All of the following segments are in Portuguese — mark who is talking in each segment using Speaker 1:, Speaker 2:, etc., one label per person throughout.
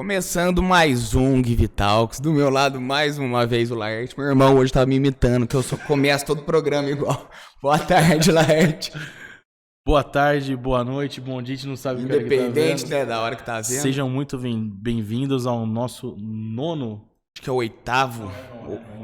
Speaker 1: Começando mais um Give Talks, do meu lado mais uma vez o Laerte. Meu irmão hoje tá me imitando, que eu só começo todo o programa igual. Boa tarde, Laerte.
Speaker 2: Boa tarde, boa noite, bom dia, a gente não sabe o que
Speaker 1: Independente,
Speaker 2: tá vendo.
Speaker 1: né, da hora que tá vendo.
Speaker 2: Sejam muito bem-vindos ao nosso nono...
Speaker 1: Acho que é o oitavo,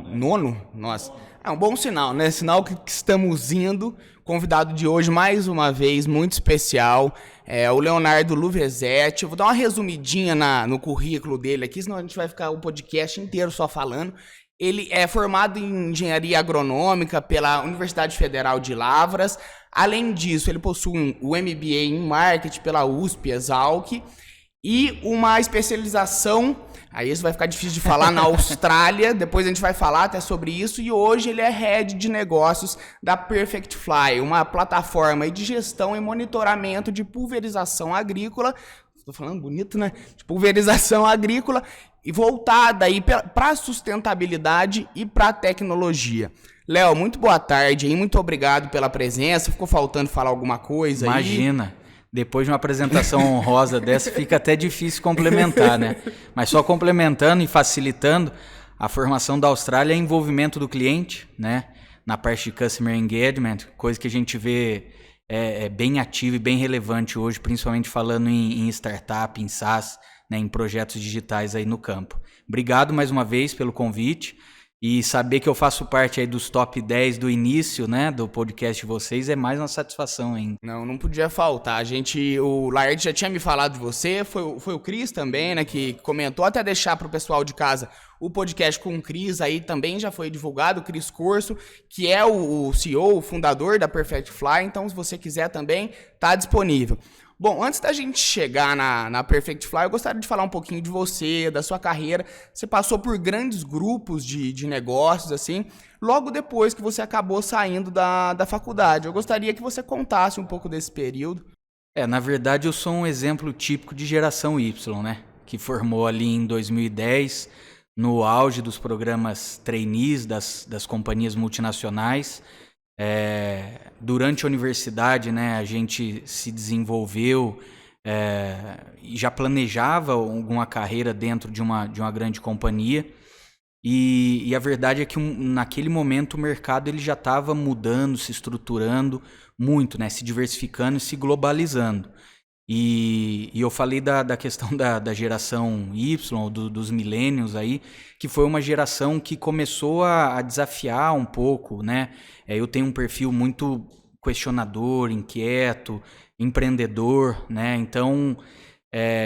Speaker 1: nono? Nossa, é um bom sinal, né? Sinal que estamos indo. Convidado de hoje, mais uma vez, muito especial, é o Leonardo Luvezetti. Eu vou dar uma resumidinha no currículo dele aqui, senão a gente vai ficar o podcast inteiro só falando. Ele é formado em engenharia agronômica pela Universidade Federal de Lavras. Além disso, ele possui o MBA em marketing pela USP, Exalc, e uma especialização, aí isso vai ficar difícil de falar, na Austrália. Depois a gente vai falar até sobre isso. E hoje ele é Head de Negócios da Perfect Fly, uma plataforma de gestão e monitoramento de pulverização agrícola. Estou falando bonito, né? De pulverização agrícola e voltada aí para a sustentabilidade e para a tecnologia. Léo, muito boa tarde aí, muito obrigado pela presença. Ficou faltando falar alguma coisa aí?
Speaker 3: Imagina. Depois de uma apresentação honrosa dessa, fica até difícil complementar, né? Mas só complementando e facilitando, a formação da Austrália é envolvimento do cliente, né? Na parte de Customer Engagement, coisa que a gente vê bem ativa e bem relevante hoje, principalmente falando em startup, em SaaS, né? Em projetos digitais aí no campo. Obrigado mais uma vez pelo convite. E saber que eu faço parte aí dos top 10 do início, né, do podcast de vocês é mais uma satisfação ainda.
Speaker 1: Não podia faltar. O Laerte já tinha me falado de você, foi o Cris também, né, que comentou, até deixar para o pessoal de casa o podcast com o Cris aí também já foi divulgado, o Cris Corso, que é o CEO, o fundador da Perfect Fly, então se você quiser também, tá disponível. Bom, antes da gente chegar na Perfect Fly, eu gostaria de falar um pouquinho de você, da sua carreira. Você passou por grandes grupos de negócios, assim, logo depois que você acabou saindo da faculdade. Eu gostaria que você contasse um pouco desse período.
Speaker 3: Na verdade, eu sou um exemplo típico de geração Y, né? Que formou ali em 2010, no auge dos programas trainees das companhias multinacionais. Durante a universidade, né, a gente se desenvolveu e já planejava alguma carreira dentro de uma grande companhia e a verdade é que naquele momento o mercado ele já estava mudando, se estruturando muito, né, se diversificando e se globalizando. E eu falei da questão da geração Y, dos millennials aí, que foi uma geração que começou a desafiar um pouco, né? Eu tenho um perfil muito questionador, inquieto, empreendedor, né? Então,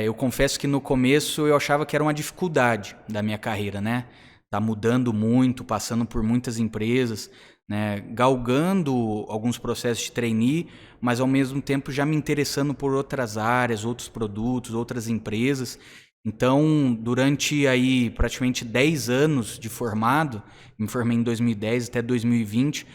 Speaker 3: eu confesso que no começo eu achava que era uma dificuldade da minha carreira, né? Tá mudando muito, passando por muitas empresas, né, galgando alguns processos de trainee, mas ao mesmo tempo já me interessando por outras áreas, outros produtos, outras empresas. Então, durante aí praticamente 10 anos de formado, me formei em 2010 até 2020,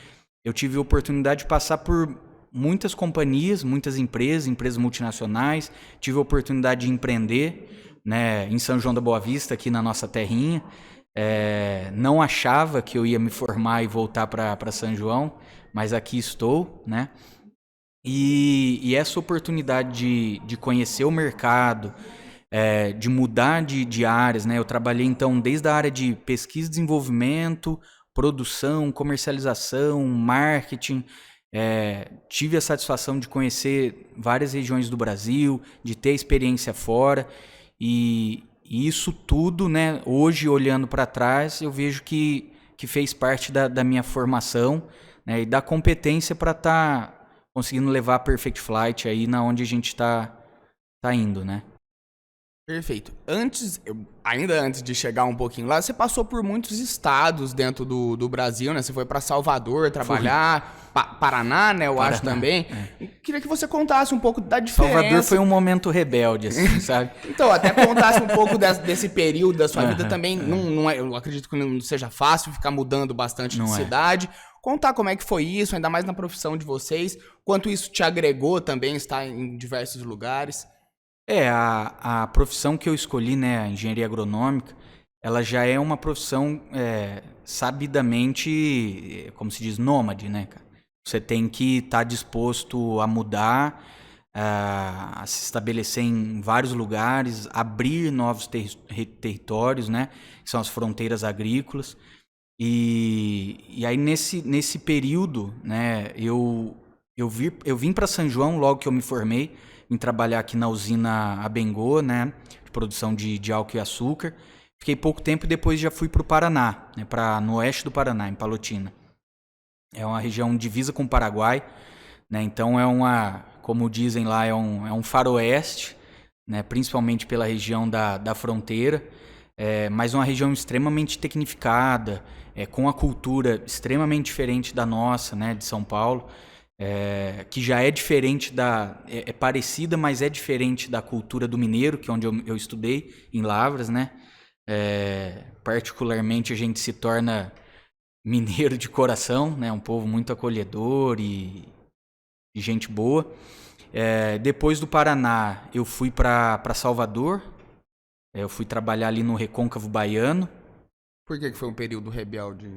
Speaker 3: eu tive a oportunidade de passar por muitas companhias, muitas empresas multinacionais, tive a oportunidade de empreender, né, em São João da Boa Vista, aqui na nossa terrinha. Não achava que eu ia me formar e voltar para São João, mas aqui estou, né? E essa oportunidade de conhecer o mercado, de mudar de áreas, né? Eu trabalhei então desde a área de pesquisa e desenvolvimento, produção, comercialização, marketing. Tive a satisfação de conhecer várias regiões do Brasil, de ter experiência fora e isso tudo, né, hoje olhando para trás, eu vejo que fez parte da minha formação, né, e da competência para estar conseguindo levar a Perfect Flight aí na onde a gente está indo, né?
Speaker 1: Perfeito. Ainda antes de chegar um pouquinho lá, você passou por muitos estados dentro do Brasil, né? Você foi para Salvador trabalhar, Paraná, né? Eu acho também. Queria que você contasse um pouco da diferença.
Speaker 3: Salvador foi um momento rebelde, assim, sabe?
Speaker 1: Então, até contasse um pouco desse período da sua vida também. Não é, eu acredito que não seja fácil ficar mudando bastante de cidade. Contar como é que foi isso, ainda mais na profissão de vocês. Quanto isso te agregou também, estar em diversos lugares.
Speaker 3: A profissão que eu escolhi, né, a engenharia agronômica, ela já é uma profissão sabidamente, como se diz, nômade, né, cara? Você tem que estar disposto a mudar, a se estabelecer em vários lugares, abrir novos territórios, né? Que são as fronteiras agrícolas. E aí nesse período, né, eu vim para São João logo que eu me formei, vim trabalhar aqui na usina Abengô, né, de produção de álcool e açúcar. Fiquei pouco tempo e depois já fui para o Paraná, né, no oeste do Paraná, em Palotina. É uma região divisa com o Paraguai, né, então como dizem lá, é um faroeste, né, principalmente pela região da fronteira, mas uma região extremamente tecnificada, com a cultura extremamente diferente da nossa, né, de São Paulo, que já é diferente é parecida, mas é diferente da cultura do mineiro, que é onde eu estudei, em Lavras, né? Particularmente a gente se torna mineiro de coração, né? Um povo muito acolhedor e gente boa. Depois do Paraná, eu fui para Salvador. Eu fui trabalhar ali no Recôncavo Baiano.
Speaker 1: Por que foi um período rebelde?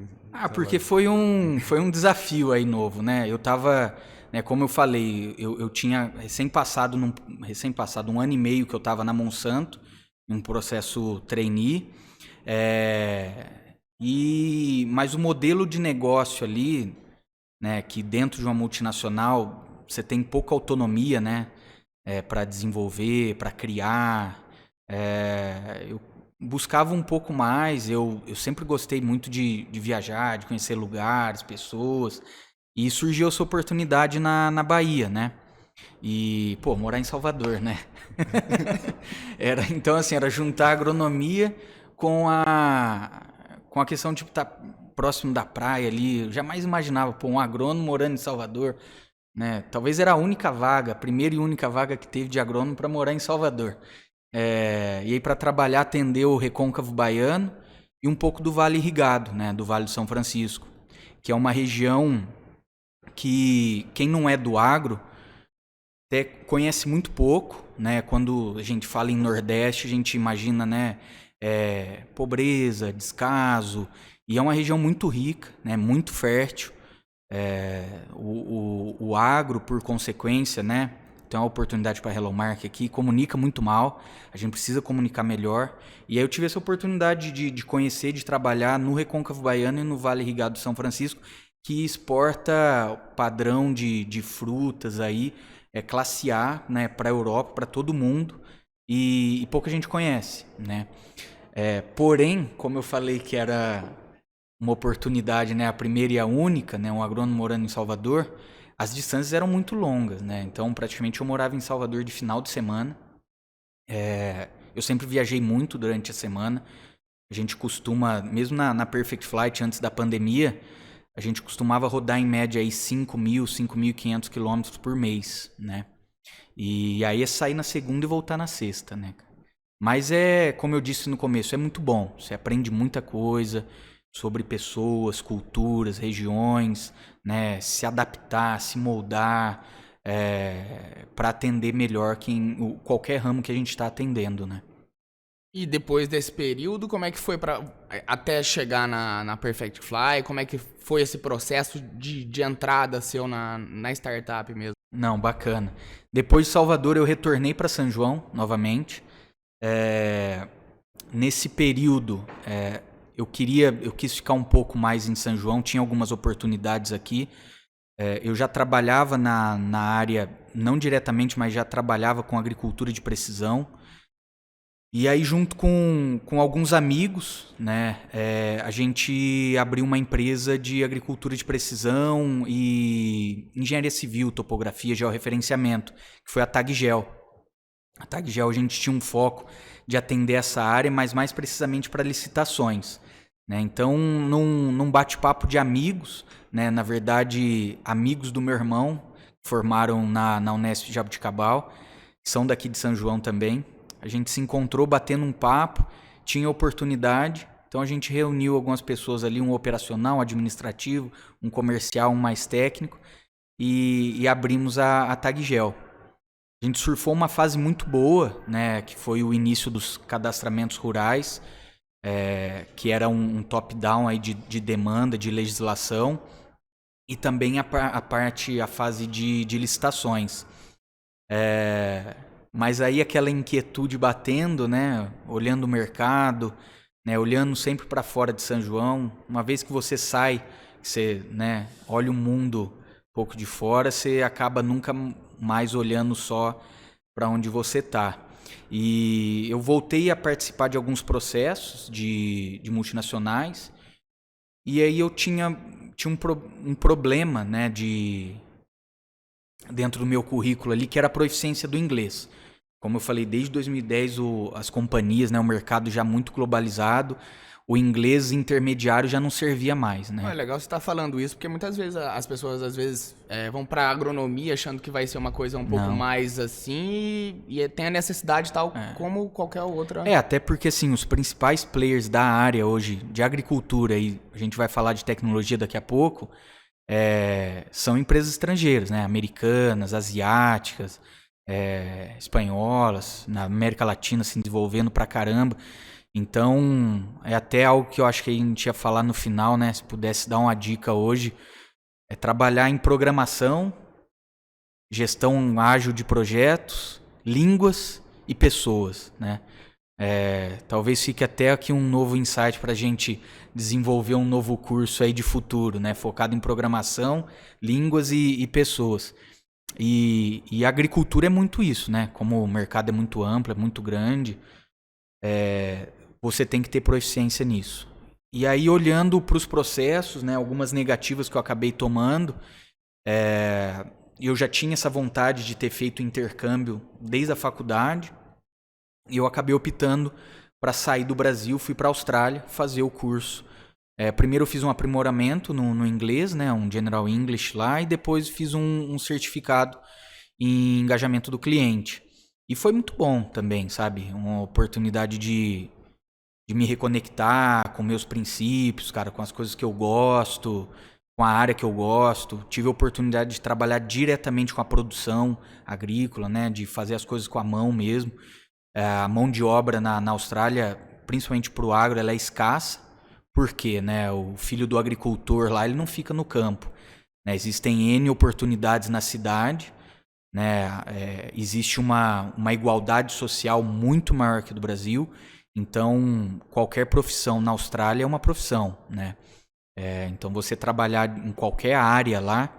Speaker 3: Porque foi um desafio aí novo, né? Eu tava, né, como eu falei, eu tinha recém-passado um ano e meio que eu tava na Monsanto, em um processo trainee, mas o modelo de negócio ali, né, que dentro de uma multinacional você tem pouca autonomia, né, para desenvolver, para criar. Eu buscava um pouco mais, eu sempre gostei muito de viajar, de conhecer lugares, pessoas, e surgiu essa oportunidade na Bahia, né? E, morar em Salvador, né? Então, assim, era juntar a agronomia com a questão de estar próximo da praia ali. Eu jamais imaginava, um agrônomo morando em Salvador, né? Talvez era a única vaga, a primeira e única vaga que teve de agrônomo para morar em Salvador. E aí para trabalhar, atender o Recôncavo Baiano e um pouco do Vale Irrigado, né, do Vale do São Francisco, que é uma região que quem não é do agro até conhece muito pouco, né? Quando a gente fala em Nordeste, a gente imagina, né, pobreza, descaso, e é uma região muito rica, né, muito fértil. O agro, por consequência, né, tem uma oportunidade para a Hello Mark aqui, comunica muito mal, a gente precisa comunicar melhor. E aí eu tive essa oportunidade de conhecer, de trabalhar no Recôncavo Baiano e no Vale Irrigado do São Francisco, que exporta padrão de frutas aí, classe A, né, para a Europa, para todo mundo, e pouca gente conhece, né? Porém, como eu falei que era uma oportunidade, né, a primeira e a única, né, um agrônomo morando em Salvador, as distâncias eram muito longas, né? Então, praticamente eu morava em Salvador de final de semana. Eu sempre viajei muito durante a semana. A gente costuma, mesmo na Perfect Flight, antes da pandemia, a gente costumava rodar em média aí 5.000, 5.500 quilômetros por mês, né? E aí é sair na segunda e voltar na sexta, né? Mas como eu disse no começo, é muito bom. Você aprende muita coisa sobre pessoas, culturas, regiões, né? Se adaptar, se moldar, para atender melhor qualquer ramo que a gente está atendendo, né?
Speaker 1: E depois desse período, como é que foi até chegar na Perfect Fly? Como é que foi esse processo de entrada seu na startup mesmo?
Speaker 3: Não, bacana. Depois de Salvador, eu retornei para São João novamente. Nesse período, eu quis ficar um pouco mais em São João, tinha algumas oportunidades aqui. Eu já trabalhava na área, não diretamente, mas já trabalhava com agricultura de precisão. E aí, junto com alguns amigos, né, a gente abriu uma empresa de agricultura de precisão e engenharia civil, topografia, georreferenciamento, que foi a TagGel. A TagGel, a gente tinha um foco de atender essa área, mas mais precisamente para licitações, né? Então, num bate-papo de amigos, né, na verdade, amigos do meu irmão, que formaram na Unesp Jaboticabal, que são daqui de São João também. A gente se encontrou batendo um papo, tinha oportunidade, então a gente reuniu algumas pessoas ali, um operacional, um administrativo, um comercial, um mais técnico, e abrimos a TagGel. A gente surfou uma fase muito boa, né, que foi o início dos cadastramentos rurais, que era um top-down aí de demanda, de legislação, e também a fase de licitações. Mas aí aquela inquietude batendo, né? Olhando o mercado, né? Olhando sempre para fora de São João. Uma vez que você sai, você, né? Olha o mundo um pouco de fora, você acaba nunca mais olhando só para onde você está. E eu voltei a participar de alguns processos de multinacionais. E aí eu tinha um problema, né, dentro do meu currículo ali, que era a proficiência do inglês. Como eu falei, desde 2010 as companhias, né, o mercado já muito globalizado, o inglês intermediário já não servia mais, né?
Speaker 1: É legal você estar falando isso, porque muitas vezes as pessoas às vezes vão para agronomia achando que vai ser uma coisa um pouco mais assim e tem a necessidade tal como qualquer outra.
Speaker 3: Até porque assim, os principais players da área hoje de agricultura, e a gente vai falar de tecnologia daqui a pouco, são empresas estrangeiras, né? Americanas, asiáticas, espanholas, na América Latina se desenvolvendo pra caramba. Então, é até algo que eu acho que a gente ia falar no final, né? Se pudesse dar uma dica hoje, é trabalhar em programação, gestão ágil de projetos, línguas e pessoas, né? Talvez fique até aqui um novo insight para a gente desenvolver um novo curso aí de futuro, né? Focado em programação, línguas e pessoas. E a agricultura é muito isso, né? Como o mercado é muito amplo, é muito grande, você tem que ter proficiência nisso. E aí, olhando para os processos, né, algumas negativas que eu acabei tomando, eu já tinha essa vontade de ter feito intercâmbio desde a faculdade, e eu acabei optando para sair do Brasil, fui para a Austrália fazer o curso. Primeiro eu fiz um aprimoramento no inglês, né, um General English lá, e depois fiz um certificado em engajamento do cliente. E foi muito bom também, sabe? Uma oportunidade de me reconectar com meus princípios, cara, com as coisas que eu gosto, com a área que eu gosto. Tive a oportunidade de trabalhar diretamente com a produção agrícola, né? De fazer as coisas com a mão mesmo. A mão de obra na Austrália, principalmente para o agro, ela é escassa. Por quê? Né? O filho do agricultor lá, ele não fica no campo. Né? Existem N oportunidades na cidade. Né? Existe uma igualdade social muito maior que do Brasil. Então, qualquer profissão na Austrália é uma profissão, né? Então, você trabalhar em qualquer área lá,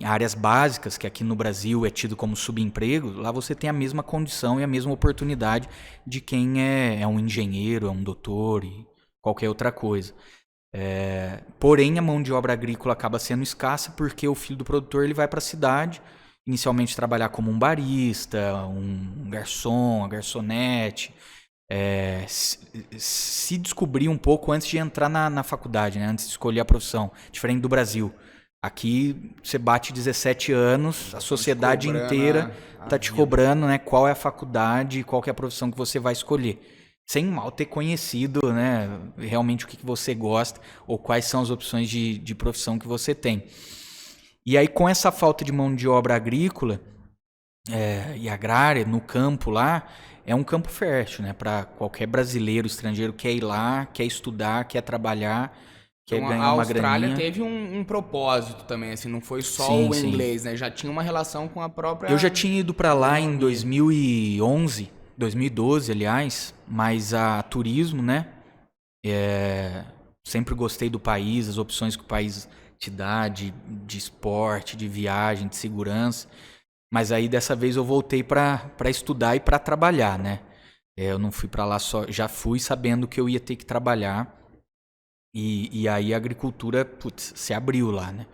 Speaker 3: áreas básicas, que aqui no Brasil é tido como subemprego, lá você tem a mesma condição e a mesma oportunidade de quem é um engenheiro, é um doutor e qualquer outra coisa. Porém, a mão de obra agrícola acaba sendo escassa porque o filho do produtor ele vai para a cidade, inicialmente trabalhar como um barista, um garçom, uma garçonete, se descobrir um pouco antes de entrar na faculdade, né? Antes de escolher a profissão, diferente do Brasil. Aqui você bate 17 anos, a sociedade inteira está te cobrando, né? Qual é a faculdade, qual que é a profissão que você vai escolher. Sem mal ter conhecido, né? Realmente o que você gosta ou quais são as opções de profissão que você tem. E aí, com essa falta de mão de obra agrícola e agrária no campo lá, é um campo fértil, né? Para qualquer brasileiro, estrangeiro que quer ir lá, quer estudar, quer trabalhar, quer ganhar uma graninha.
Speaker 1: A Austrália teve um propósito também, assim, não foi só o inglês, né? Já tinha uma relação com a própria...
Speaker 3: Eu já tinha ido para lá em 2011, 2012, aliás, mas a turismo, né? Sempre gostei do país, as opções que o país te dá de esporte, de viagem, de segurança. Mas aí dessa vez eu voltei para estudar e para trabalhar, né? Eu não fui para lá só, já fui sabendo que eu ia ter que trabalhar. E aí a agricultura, se abriu lá, né?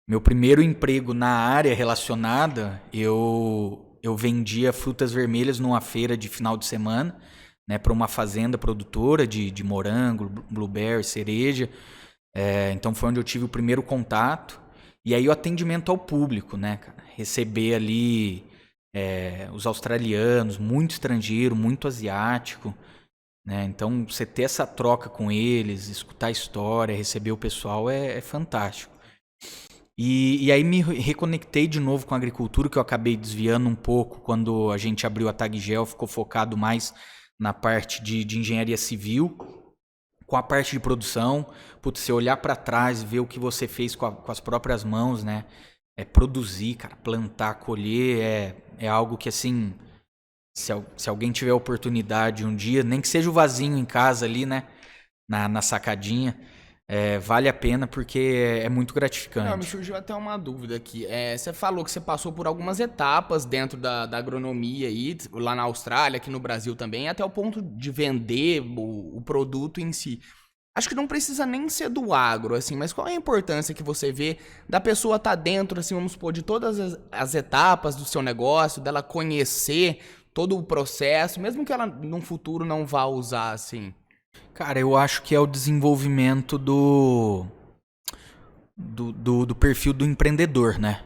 Speaker 3: Meu primeiro emprego na área relacionada, eu vendia frutas vermelhas numa feira de final de semana, né? Para uma fazenda produtora de morango, blueberry, cereja. Então foi onde eu tive o primeiro contato. E aí o atendimento ao público, né, cara? Receber ali os australianos, muito estrangeiro, muito asiático, né? Então você ter essa troca com eles, escutar a história, receber o pessoal é fantástico. E aí me reconectei de novo com a agricultura, que eu acabei desviando um pouco quando a gente abriu a Taggel, ficou focado mais na parte de engenharia civil, com a parte de produção. Você olhar para trás, ver o que você fez com as próprias mãos, né? produzir, cara, plantar, colher, é algo que, assim, se alguém tiver oportunidade um dia, nem que seja o vasinho em casa ali, né, na sacadinha, vale a pena porque é muito
Speaker 1: Não, me
Speaker 3: gratificante.
Speaker 1: surgiu até uma dúvida aqui. Você falou que você passou por algumas etapas dentro da agronomia aí, lá na Austrália, aqui no Brasil também, até o ponto de vender o produto em si. Acho que não precisa nem ser do agro, assim, mas qual é a importância que você vê da pessoa estar dentro, assim, vamos supor, de todas as etapas do seu negócio, dela conhecer todo o processo, mesmo que ela num futuro não vá usar, assim?
Speaker 3: Cara, eu acho que é o desenvolvimento do perfil do empreendedor, né?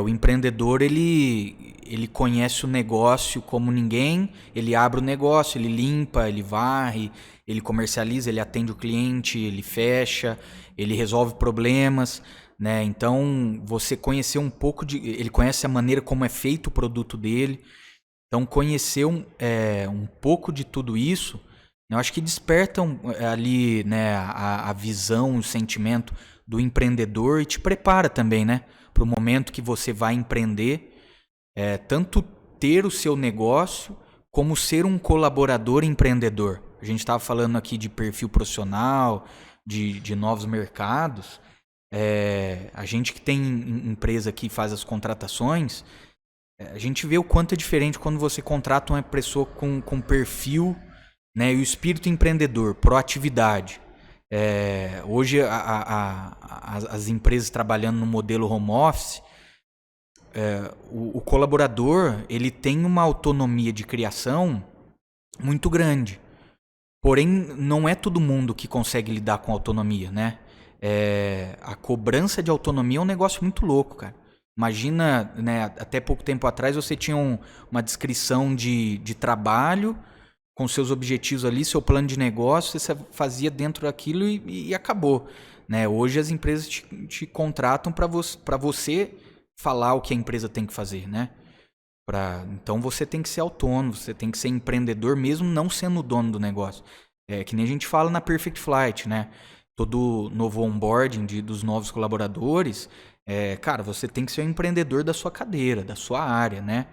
Speaker 3: O empreendedor, ele conhece o negócio como ninguém, ele abre o negócio, ele limpa, ele varre, ele comercializa, ele atende o cliente, ele fecha, ele resolve problemas, né? Então, você conhecer um pouco ele conhece a maneira como é feito o produto dele. Então, conhecer um pouco de tudo isso, eu acho que desperta ali, né, a visão, o sentimento do empreendedor e te prepara também, né, para o momento que você vai empreender, tanto ter o seu negócio como ser um colaborador empreendedor. A gente estava falando aqui de perfil profissional, de novos mercados. A gente que tem empresa que faz as contratações, a gente vê o quanto é diferente quando você contrata uma pessoa com perfil, né, e o espírito empreendedor, proatividade. Hoje as empresas trabalhando no modelo home office, o colaborador ele tem uma autonomia de criação muito grande. Porém, não é todo mundo que consegue lidar com autonomia, né? A cobrança de autonomia é um negócio muito louco, cara. Imagina, né, até pouco tempo atrás você tinha uma descrição de trabalho com seus objetivos ali, seu plano de negócio, você fazia dentro daquilo e acabou, né? Hoje as empresas te contratam para você falar o que a empresa tem que fazer, né? Então você tem que ser autônomo, você tem que ser empreendedor mesmo não sendo o dono do negócio. Que nem a gente fala na Perfect Flight, né? Todo novo onboarding dos novos colaboradores, cara, você tem que ser um empreendedor da sua cadeira, da sua área, né?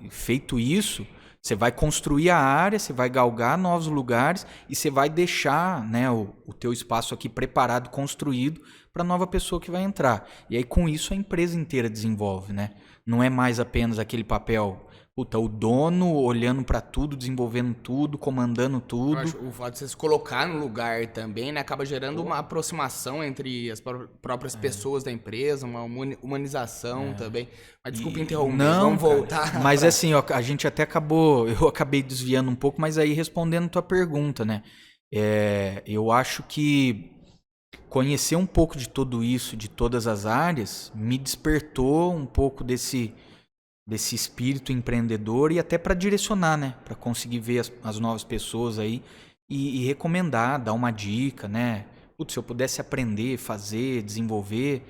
Speaker 3: Feito isso, você vai construir a área, você vai galgar novos lugares e você vai deixar, né, o teu espaço aqui preparado, construído para a nova pessoa que vai entrar. E aí com isso a empresa inteira desenvolve, né? Não é mais apenas aquele papel, o dono olhando para tudo, desenvolvendo tudo, comandando tudo.
Speaker 1: Eu acho, o fato de você se colocar no lugar também, né, acaba gerando uma aproximação entre as próprias pessoas da empresa, uma humanização também. Mas desculpa interromper, vamos voltar.
Speaker 3: Cara, mas assim, ó, a gente até eu acabei desviando um pouco, mas aí respondendo tua pergunta, né? Eu acho que conhecer um pouco de tudo isso, de todas as áreas, me despertou um pouco desse espírito empreendedor e até para direcionar, né? Para conseguir ver as novas pessoas aí e recomendar, dar uma dica, né? Putz, se eu pudesse aprender, fazer, desenvolver,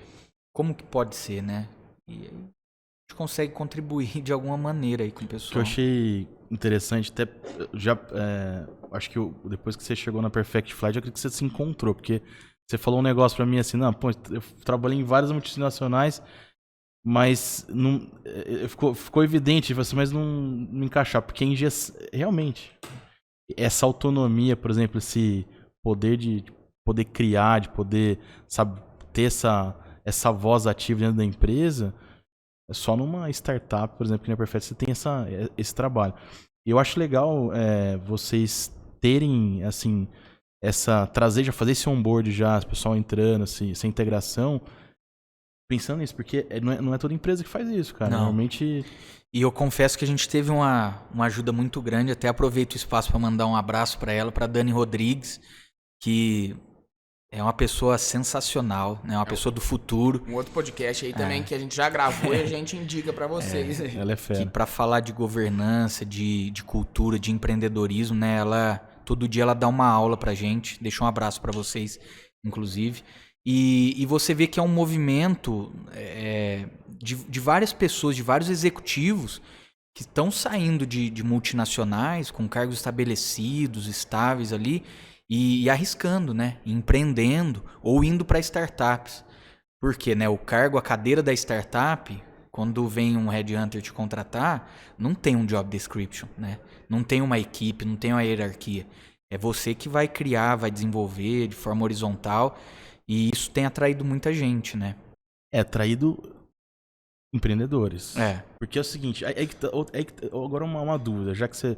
Speaker 3: como que pode ser, né? E aí a gente consegue contribuir de alguma maneira aí com o pessoal.
Speaker 2: O que eu achei interessante, até já acho que depois que você chegou na Perfect Flight, eu acredito que você se encontrou, porque você falou um negócio pra mim assim, não, pô, eu trabalhei em várias multinacionais, mas não, ficou evidente, mas não me encaixar, porque realmente essa autonomia, por exemplo, esse poder de poder criar, de poder, sabe, ter essa voz ativa dentro da empresa, é só numa startup, por exemplo, que na Perfect você tem esse trabalho. E eu acho legal vocês terem, assim, já fazer esse onboard já, o pessoal entrando, assim, essa integração, pensando nisso, porque não é toda empresa que faz isso, cara.
Speaker 3: Não.
Speaker 2: Normalmente...
Speaker 3: E eu confesso que a gente teve uma ajuda muito grande, até aproveito o espaço para mandar um abraço para ela, para Dani Rodrigues, que é uma pessoa sensacional, né? Uma pessoa do futuro.
Speaker 1: Um outro podcast aí também que a gente já gravou e a gente indica para vocês.
Speaker 2: Ela é fera.
Speaker 3: Que para falar de governança, de cultura, de empreendedorismo, né? Todo dia ela dá uma aula pra gente. Deixa um abraço para vocês, inclusive. E você vê que é um movimento de várias pessoas, de vários executivos que estão saindo de multinacionais com cargos estabelecidos, estáveis ali, e arriscando, né? Empreendendo ou indo para startups. Porque, né, o cargo, a cadeira da startup, quando vem um headhunter te contratar, não tem um job description, né? Não tem uma equipe, não tem uma hierarquia. É você que vai criar, vai desenvolver de forma horizontal, e isso tem atraído muita gente, né?
Speaker 2: Atraído empreendedores.
Speaker 3: É.
Speaker 2: Porque é o seguinte, agora uma dúvida, já que você...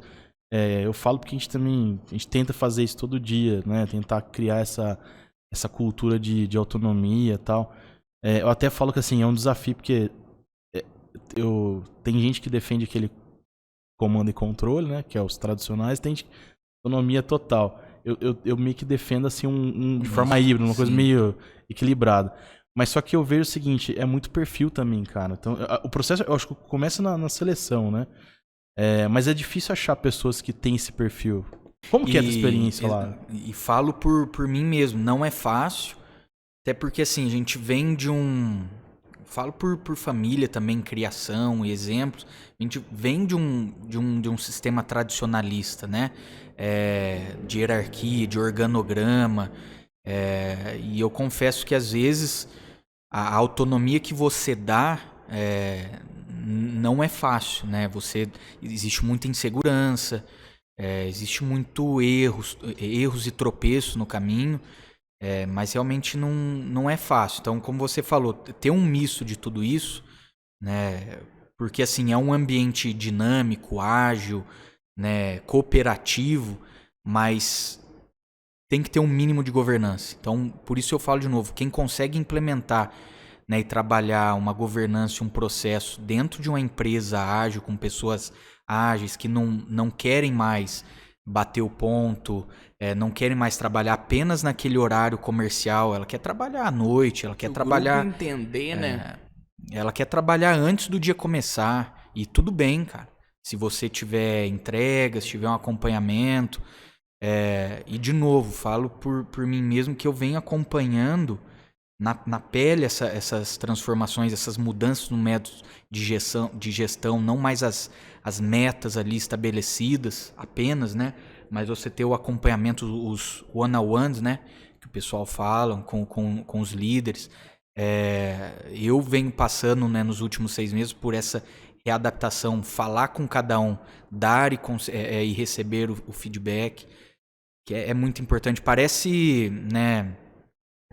Speaker 2: eu falo porque a gente tenta fazer isso todo dia, né? Tentar criar essa cultura de autonomia e tal. Eu até falo que assim, é um desafio, porque tem gente que defende aquele comando e controle, né? Que é os tradicionais, tem gente que autonomia total. Eu meio que defendo assim de forma híbrida, uma coisa meio equilibrada. Mas só que eu vejo o seguinte, é muito perfil também, cara. Então, o processo, eu acho que começa na seleção, né? Mas é difícil achar pessoas que têm esse perfil. Como que é a tua experiência lá?
Speaker 3: E falo por mim mesmo, não é fácil. Até porque, assim, a gente vem de um... Falo por família também, criação e exemplos. A gente vem de um sistema tradicionalista, né? De hierarquia, de organograma. E eu confesso que, às vezes, a autonomia que você dá não é fácil, né? Existe muita insegurança, existe muito erros e tropeços no caminho. Mas realmente não é fácil. Então, como você falou, ter um misto de tudo isso, né? Porque assim, é um ambiente dinâmico, ágil, né? Cooperativo, mas tem que ter um mínimo de governança. Então, por isso eu falo de novo, quem consegue implementar, né, e trabalhar uma governança, um processo dentro de uma empresa ágil, com pessoas ágeis que não querem mais bater o ponto, não querem mais trabalhar apenas naquele horário comercial, ela quer trabalhar à noite, ela quer trabalhar...
Speaker 1: entender, né?
Speaker 3: Ela quer trabalhar antes do dia começar, e tudo bem, cara. Se você tiver entregas, tiver um acompanhamento, e de novo, falo por mim mesmo que eu venho acompanhando na pele essas transformações, essas mudanças no método de gestão, não mais as metas ali estabelecidas apenas, né? Mas você ter o acompanhamento, os one-on-ones, né? Que o pessoal fala com os líderes. Eu venho passando, né, nos últimos 6 meses por essa readaptação, falar com cada um, dar e receber o feedback, que é muito importante. Parece, né,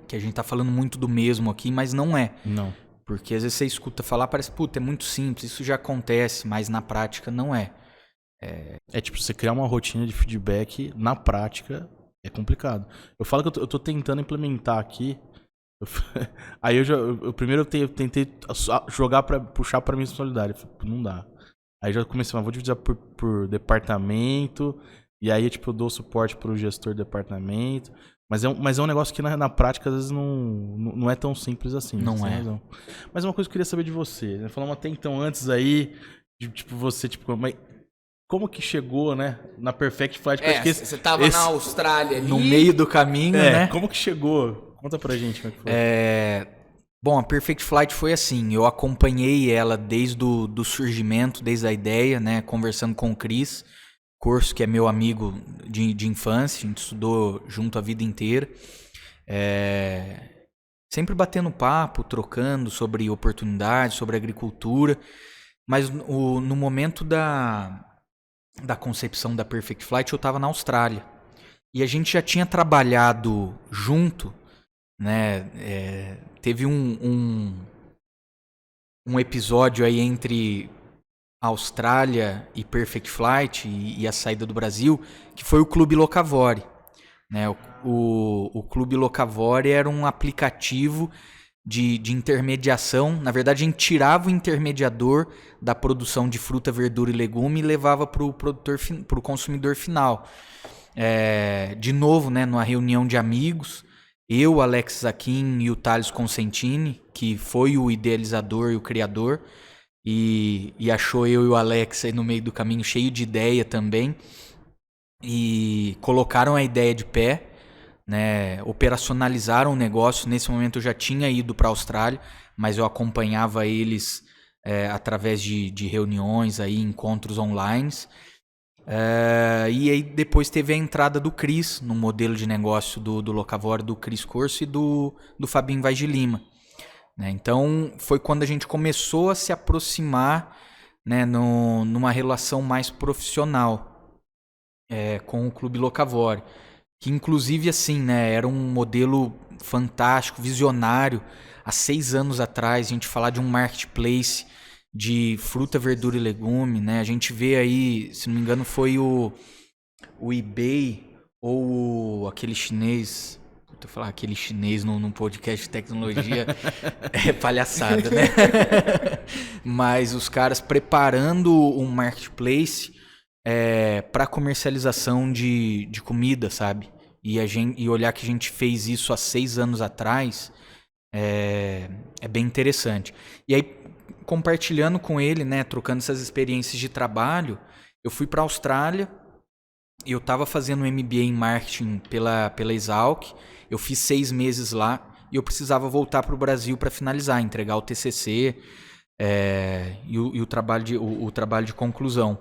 Speaker 3: que a gente tá falando muito do mesmo aqui, mas não é.
Speaker 2: Não.
Speaker 3: Porque às vezes você escuta falar, parece, puta, é muito simples, isso já acontece, mas na prática não é.
Speaker 2: Tipo, você criar uma rotina de feedback na prática é complicado. Eu falo que eu tô tentando implementar aqui. Aí primeiro eu tentei jogar pra puxar pra minha responsabilidade. Não dá. Aí já comecei, vou dividir por departamento. E aí, tipo, eu dou suporte pro gestor do departamento. Mas é um negócio que na prática às vezes não é tão simples assim.
Speaker 3: Não é.
Speaker 2: Razão. Mas uma coisa que eu queria saber de você, né? Falamos até então antes aí, de tipo, você, tipo, mas como que chegou, né, na Perfect Flight?
Speaker 1: Você tava na Austrália ali.
Speaker 3: No meio do caminho, né?
Speaker 2: Como que chegou? Conta pra gente como é que foi.
Speaker 3: Bom, a Perfect Flight foi assim, eu acompanhei ela desde o surgimento, desde a ideia, né, conversando com o Cris, Corso, que é meu amigo de infância, a gente estudou junto a vida inteira. Sempre batendo papo, trocando sobre oportunidades, sobre agricultura, mas no momento da concepção da Perfect Flight eu estava na Austrália. E a gente já tinha trabalhado junto, né? Teve um episódio aí entre Austrália e Perfect Flight e a saída do Brasil, que foi o Clube Locavore, né? O Clube Locavore era um aplicativo de intermediação. Na verdade, a gente tirava o intermediador da produção de fruta, verdura e legume e levava para o consumidor final. De novo, né, numa reunião de amigos, eu, Alex Zaquin e o Thales Consentini, que foi o idealizador e o criador, e achou eu e o Alex aí no meio do caminho cheio de ideia também, e colocaram a ideia de pé, né, operacionalizaram o negócio. Nesse momento eu já tinha ido para a Austrália, mas eu acompanhava eles através de reuniões, aí, encontros online. E aí depois teve a entrada do Cris no modelo de negócio do Locavore, do Cris Corso e do Fabinho Vaz de Lima, né? Então, foi quando a gente começou a se aproximar, né, numa relação mais profissional com o Clube Locavore. Que, inclusive, assim, né, era um modelo fantástico, visionário. Há 6 anos atrás, a gente falar de um marketplace de fruta, verdura e legume, né? A gente vê aí, se não me engano, foi o eBay ou aquele chinês... Vou falar aquele chinês num podcast de tecnologia é palhaçada, né? Mas os caras preparando um marketplace para comercialização de comida, sabe? E olhar que a gente fez isso há 6 anos atrás é bem interessante. E aí, compartilhando com ele, né, trocando essas experiências de trabalho, eu fui para a Austrália. Eu estava fazendo um MBA em marketing pela Exalc. Eu fiz 6 meses lá e eu precisava voltar para o Brasil para finalizar, entregar o TCC e o trabalho de conclusão.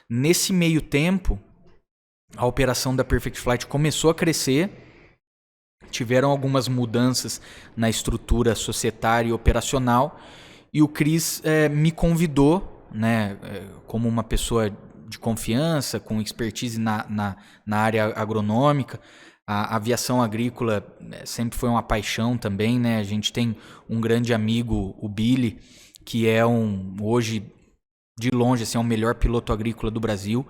Speaker 3: Nesse meio tempo, a operação da Perfect Flight começou a crescer. Tiveram algumas mudanças na estrutura societária e operacional. E o Cris me convidou, né, como uma pessoa de confiança, com expertise na área agronômica. A aviação agrícola sempre foi uma paixão também, né? A gente tem um grande amigo, o Billy, que é hoje, de longe, assim, é o melhor piloto agrícola do Brasil.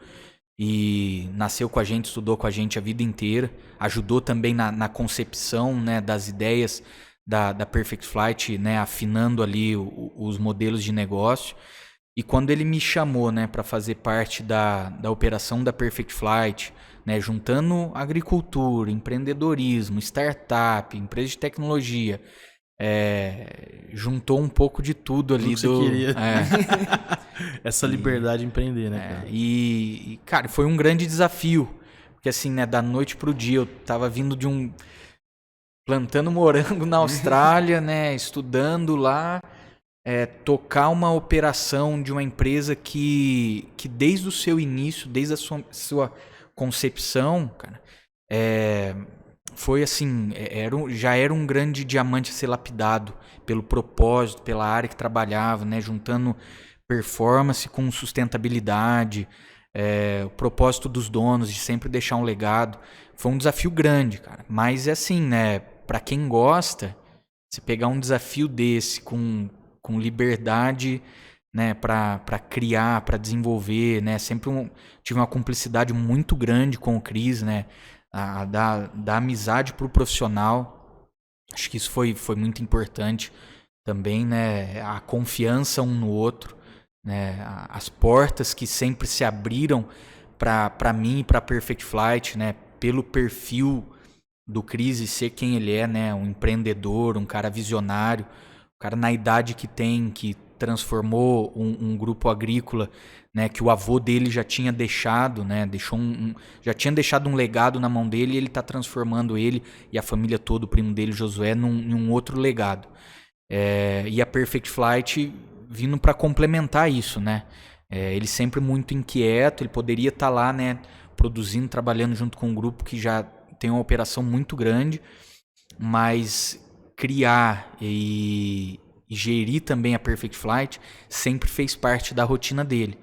Speaker 3: E nasceu com a gente, estudou com a gente a vida inteira. Ajudou também na concepção, né, das ideias da Perfect Flight, né, afinando ali os modelos de negócio. E quando ele me chamou, né, para fazer parte da operação da Perfect Flight, né, juntando agricultura, empreendedorismo, startup, empresa de tecnologia, juntou um pouco de tudo ali.
Speaker 2: Tudo que você queria. Essa liberdade de empreender, né, cara?
Speaker 3: E, cara, foi um grande desafio. Porque assim, né, da noite pro dia, eu tava vindo plantando morango na Austrália, né, estudando lá. Tocar uma operação de uma empresa que desde o seu início, desde a sua concepção, cara, foi assim, já era um grande diamante a ser lapidado pelo propósito, pela área que trabalhava, né, juntando performance com sustentabilidade, o propósito dos donos de sempre deixar um legado. Foi um desafio grande, cara, mas é assim, né, para quem gosta, se pegar um desafio desse com liberdade, né, para criar, para desenvolver, né, sempre tive uma cumplicidade muito grande com o Cris, né, da amizade pro profissional. Acho que isso foi muito importante também, né, a confiança um no outro, né, as portas que sempre se abriram para mim e para Perfect Flight, né, pelo perfil do Cris e ser quem ele é, né, um empreendedor, um cara visionário. O cara, na idade que tem, que transformou um grupo agrícola, né, que o avô dele já tinha deixado, né, já tinha deixado um legado na mão dele, e ele está transformando ele e a família toda, o primo dele, Josué, num outro legado. E a Perfect Flight vindo para complementar isso, né? Ele sempre muito inquieto, ele poderia estar lá, né, produzindo, trabalhando junto com um grupo que já tem uma operação muito grande, mas criar e gerir também a Perfect Flight sempre fez parte da rotina dele.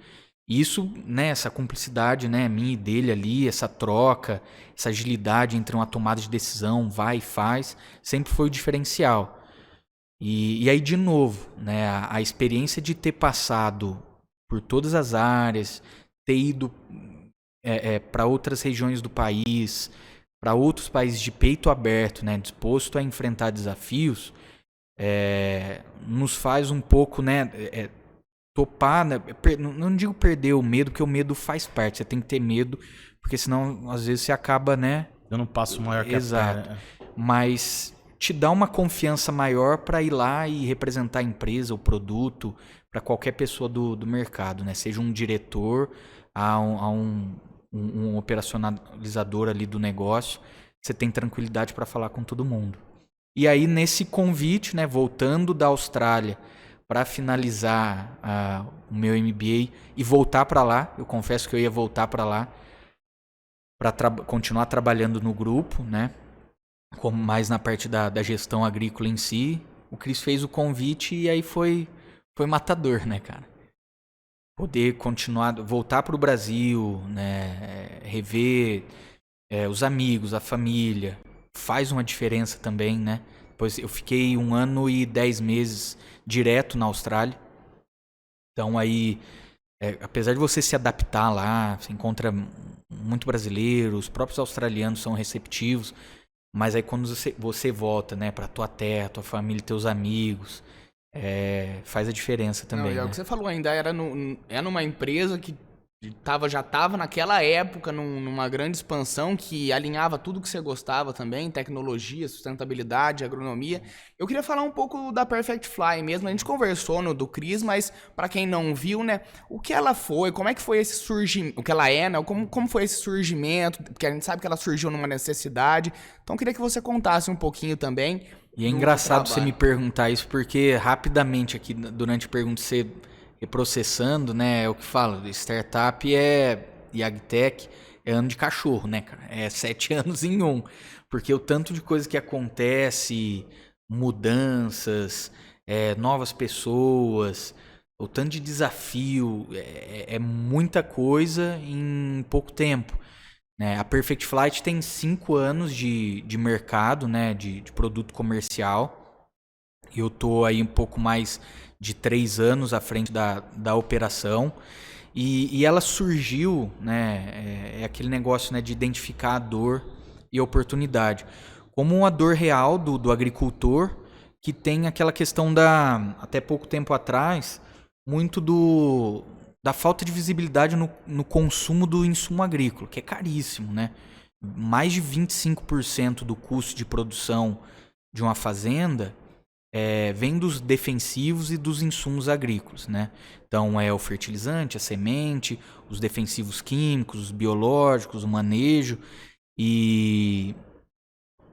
Speaker 3: Isso, né, essa cumplicidade, né, minha e dele ali, essa troca, essa agilidade entre uma tomada de decisão, vai e faz, sempre foi o diferencial. E aí, de novo, né, a experiência de ter passado por todas as áreas, ter ido para outras regiões do país, para outros países de peito aberto, né, disposto a enfrentar desafios, nos faz um pouco, né, topar, né, não digo perder o medo, porque o medo faz parte, você tem que ter medo, porque senão às vezes você acaba, né,
Speaker 2: eu não passo maior que
Speaker 3: exato,
Speaker 2: a perna.
Speaker 3: mas te dá uma confiança maior para ir lá e representar a empresa, o produto, para qualquer pessoa do mercado, né, seja um diretor, um operacionalizador ali do negócio, você tem tranquilidade para falar com todo mundo. E aí, nesse convite, né, voltando da Austrália para finalizar o meu MBA e voltar para lá, eu confesso que eu ia voltar para lá para continuar trabalhando no grupo, né, como mais na parte da gestão agrícola em si, o Cris fez o convite e aí foi matador, né, cara? Poder continuar, voltar pro Brasil, né, rever os amigos, a família, faz uma diferença também, né? Depois eu fiquei 1 ano e 10 meses direto na Austrália. Então aí, apesar de você se adaptar lá, você encontra muito brasileiro, os próprios australianos são receptivos, mas aí quando você volta, né, pra tua terra, tua família, teus amigos, faz a diferença também.
Speaker 1: Não, é o que você falou, ainda era numa empresa que já estava naquela época numa grande expansão que alinhava tudo que você gostava também, tecnologia, sustentabilidade, agronomia. Eu queria falar um pouco da Perfect Fly mesmo. A gente conversou do Cris, mas para quem não viu, né, o que ela foi, como é que foi esse surgimento, o que ela é, né, como foi esse surgimento, porque a gente sabe que ela surgiu numa necessidade. Então eu queria que você contasse um pouquinho também.
Speaker 3: E é engraçado você me perguntar isso, porque rapidamente aqui, durante a pergunta, você reprocessando, né, é o que falo, startup e agtech é ano de cachorro, né, cara? É 7 anos em 1. Porque o tanto de coisa que acontece, mudanças, novas pessoas, o tanto de desafio, é muita coisa em pouco tempo. Né? A Perfect Flight tem 5 anos de mercado, né, de produto comercial. Eu tô aí um pouco mais de 3 anos à frente da operação. E ela surgiu, né, aquele negócio, né, de identificar a dor e a oportunidade. Como uma dor real do agricultor, que tem aquela questão até pouco tempo atrás, muito da falta de visibilidade no consumo do insumo agrícola, que é caríssimo, né? Mais de 25% do custo de produção de uma fazenda vem dos defensivos e dos insumos agrícolas, né? Então é o fertilizante, a semente, os defensivos químicos, os biológicos, o manejo. E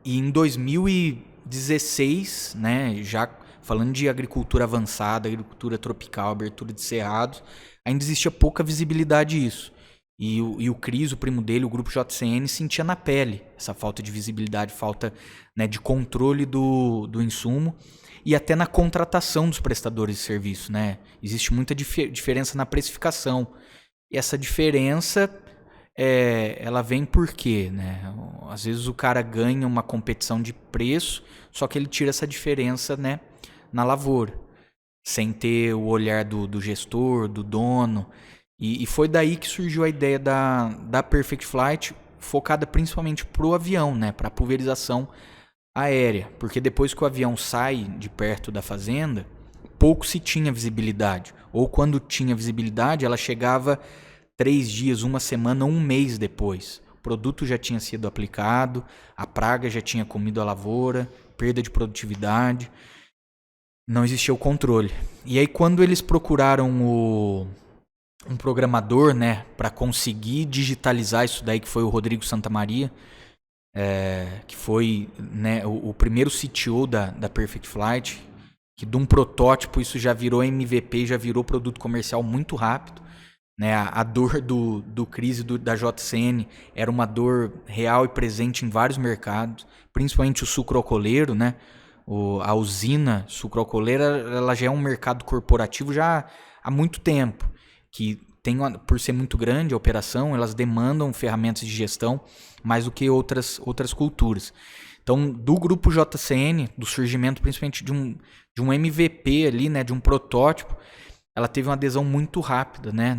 Speaker 3: em 2016, né, já falando de agricultura avançada, agricultura tropical, abertura de cerrados, ainda existia pouca visibilidade disso. E o Cris, o primo dele, o grupo JCN, sentia na pele essa falta de visibilidade, falta, né, de controle do insumo e até na contratação dos prestadores de serviço, né? Existe muita diferença na precificação. E essa diferença, ela vem por quê, né? Às vezes o cara ganha uma competição de preço, só que ele tira essa diferença, né, na lavoura, sem ter o olhar do gestor, do dono. E foi daí que surgiu a ideia da Perfect Flight, focada principalmente para o avião, né, para a pulverização aérea. Porque depois que o avião sai de perto da fazenda, pouco se tinha visibilidade. Ou quando tinha visibilidade, ela chegava 3 dias, 1 semana, 1 mês depois. O produto já tinha sido aplicado, a praga já tinha comido a lavoura, perda de produtividade. Não existia o controle. E aí quando eles procuraram um programador, né, para conseguir digitalizar isso daí, que foi o Rodrigo Santamaria, que foi, né, o primeiro CTO da Perfect Flight, que de um protótipo isso já virou MVP, já virou produto comercial muito rápido. Né? A dor do Cris e da JCN era uma dor real e presente em vários mercados, principalmente o sucroalcooleiro, né? A usina sucroalcooleira, ela já é um mercado corporativo já há muito tempo, que por ser muito grande a operação, elas demandam ferramentas de gestão mais do que outras culturas. Então, do grupo JCN, do surgimento principalmente de um MVP ali, né, de um protótipo, ela teve uma adesão muito rápida, né,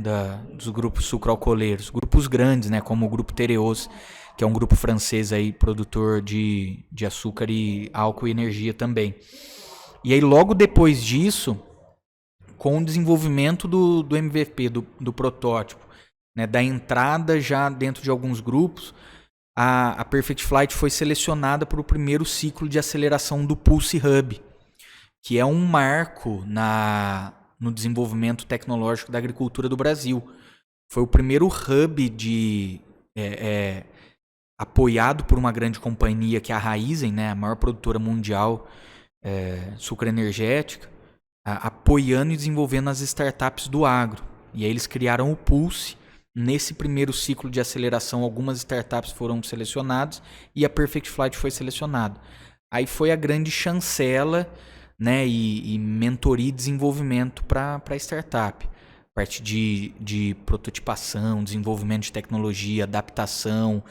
Speaker 3: dos grupos sucroalcooleiros, grupos grandes, né, como o grupo Tereos, que é um grupo francês aí, produtor de açúcar e álcool e energia também. E aí logo depois disso, com o desenvolvimento do MVP, do protótipo, né, da entrada já dentro de alguns grupos, a Perfect Flight foi selecionada para o primeiro ciclo de aceleração do Pulse Hub, que é um marco no desenvolvimento tecnológico da agricultura do Brasil. Foi o primeiro hub apoiado por uma grande companhia que é a Raízen, né, a maior produtora mundial sucroenergética, apoiando e desenvolvendo as startups do agro. E aí eles criaram o Pulse. Nesse primeiro ciclo de aceleração, algumas startups foram selecionadas e a Perfect Flight foi selecionada. Aí foi a grande chancela, né, e mentoria e desenvolvimento para startup. Parte de prototipação, desenvolvimento de tecnologia, adaptação,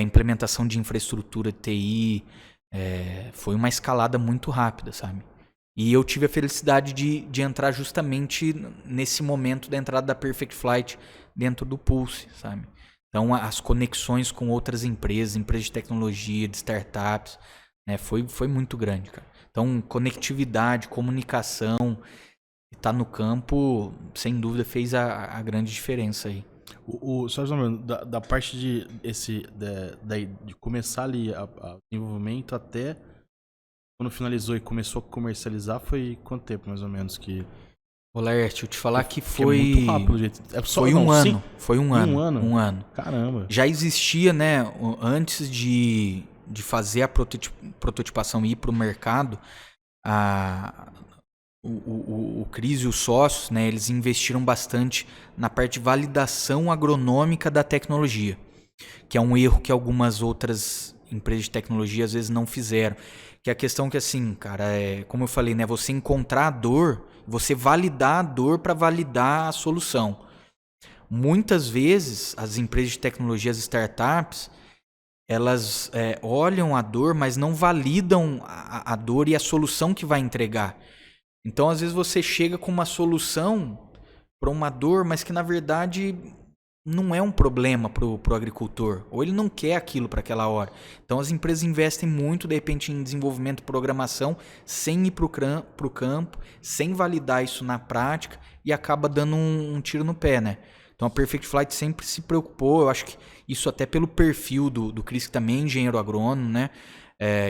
Speaker 3: implementação de infraestrutura de TI. Foi uma escalada muito rápida, sabe? E eu tive a felicidade de entrar justamente nesse momento da entrada da Perfect Flight dentro do Pulse, sabe? Então, as conexões com outras empresas de tecnologia, de startups, né, foi muito grande, cara. Então, conectividade, comunicação, estar no campo, sem dúvida, fez a grande diferença aí.
Speaker 2: Só lembrando, da parte de começar ali a desenvolvimento até quando finalizou e começou a comercializar, foi quanto tempo mais ou menos que...
Speaker 3: Ô, Laerte, eu te falar que foi...
Speaker 2: É muito rápido, gente.
Speaker 3: Foi um ano. Foi um ano. Um ano.
Speaker 2: Caramba.
Speaker 3: Já existia, né, antes de fazer a prototipação e ir para o mercado, o Cris e os sócios, né, eles investiram bastante na parte de validação agronômica da tecnologia, que é um erro que algumas outras empresas de tecnologia às vezes não fizeram. Que é a questão que, assim, cara, como eu falei, né, você encontrar a dor, você validar a dor para validar a solução. Muitas vezes, as empresas de tecnologia, as startups, elas olham a dor, mas não validam a dor e a solução que vai entregar. Então, às vezes, você chega com uma solução para uma dor, mas que, na verdade, não é um problema para o agricultor. Ou ele não quer aquilo para aquela hora. Então, as empresas investem muito, de repente, em desenvolvimento e programação, sem ir para o campo, sem validar isso na prática, e acaba dando um tiro no pé, né? Então, a Perfect Flight sempre se preocupou, eu acho que isso até pelo perfil do Cris, que também é engenheiro agrônomo, né?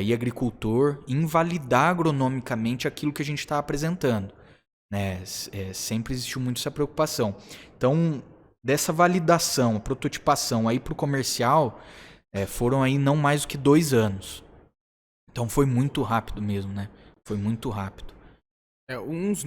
Speaker 3: E agricultor, em validar agronomicamente aquilo que a gente está apresentando, né? Sempre existiu muito essa preocupação. Então, dessa validação, prototipação aí para o comercial, foram aí não mais do que 2 anos. Então, foi muito rápido mesmo, né? Foi muito rápido.
Speaker 1: Uns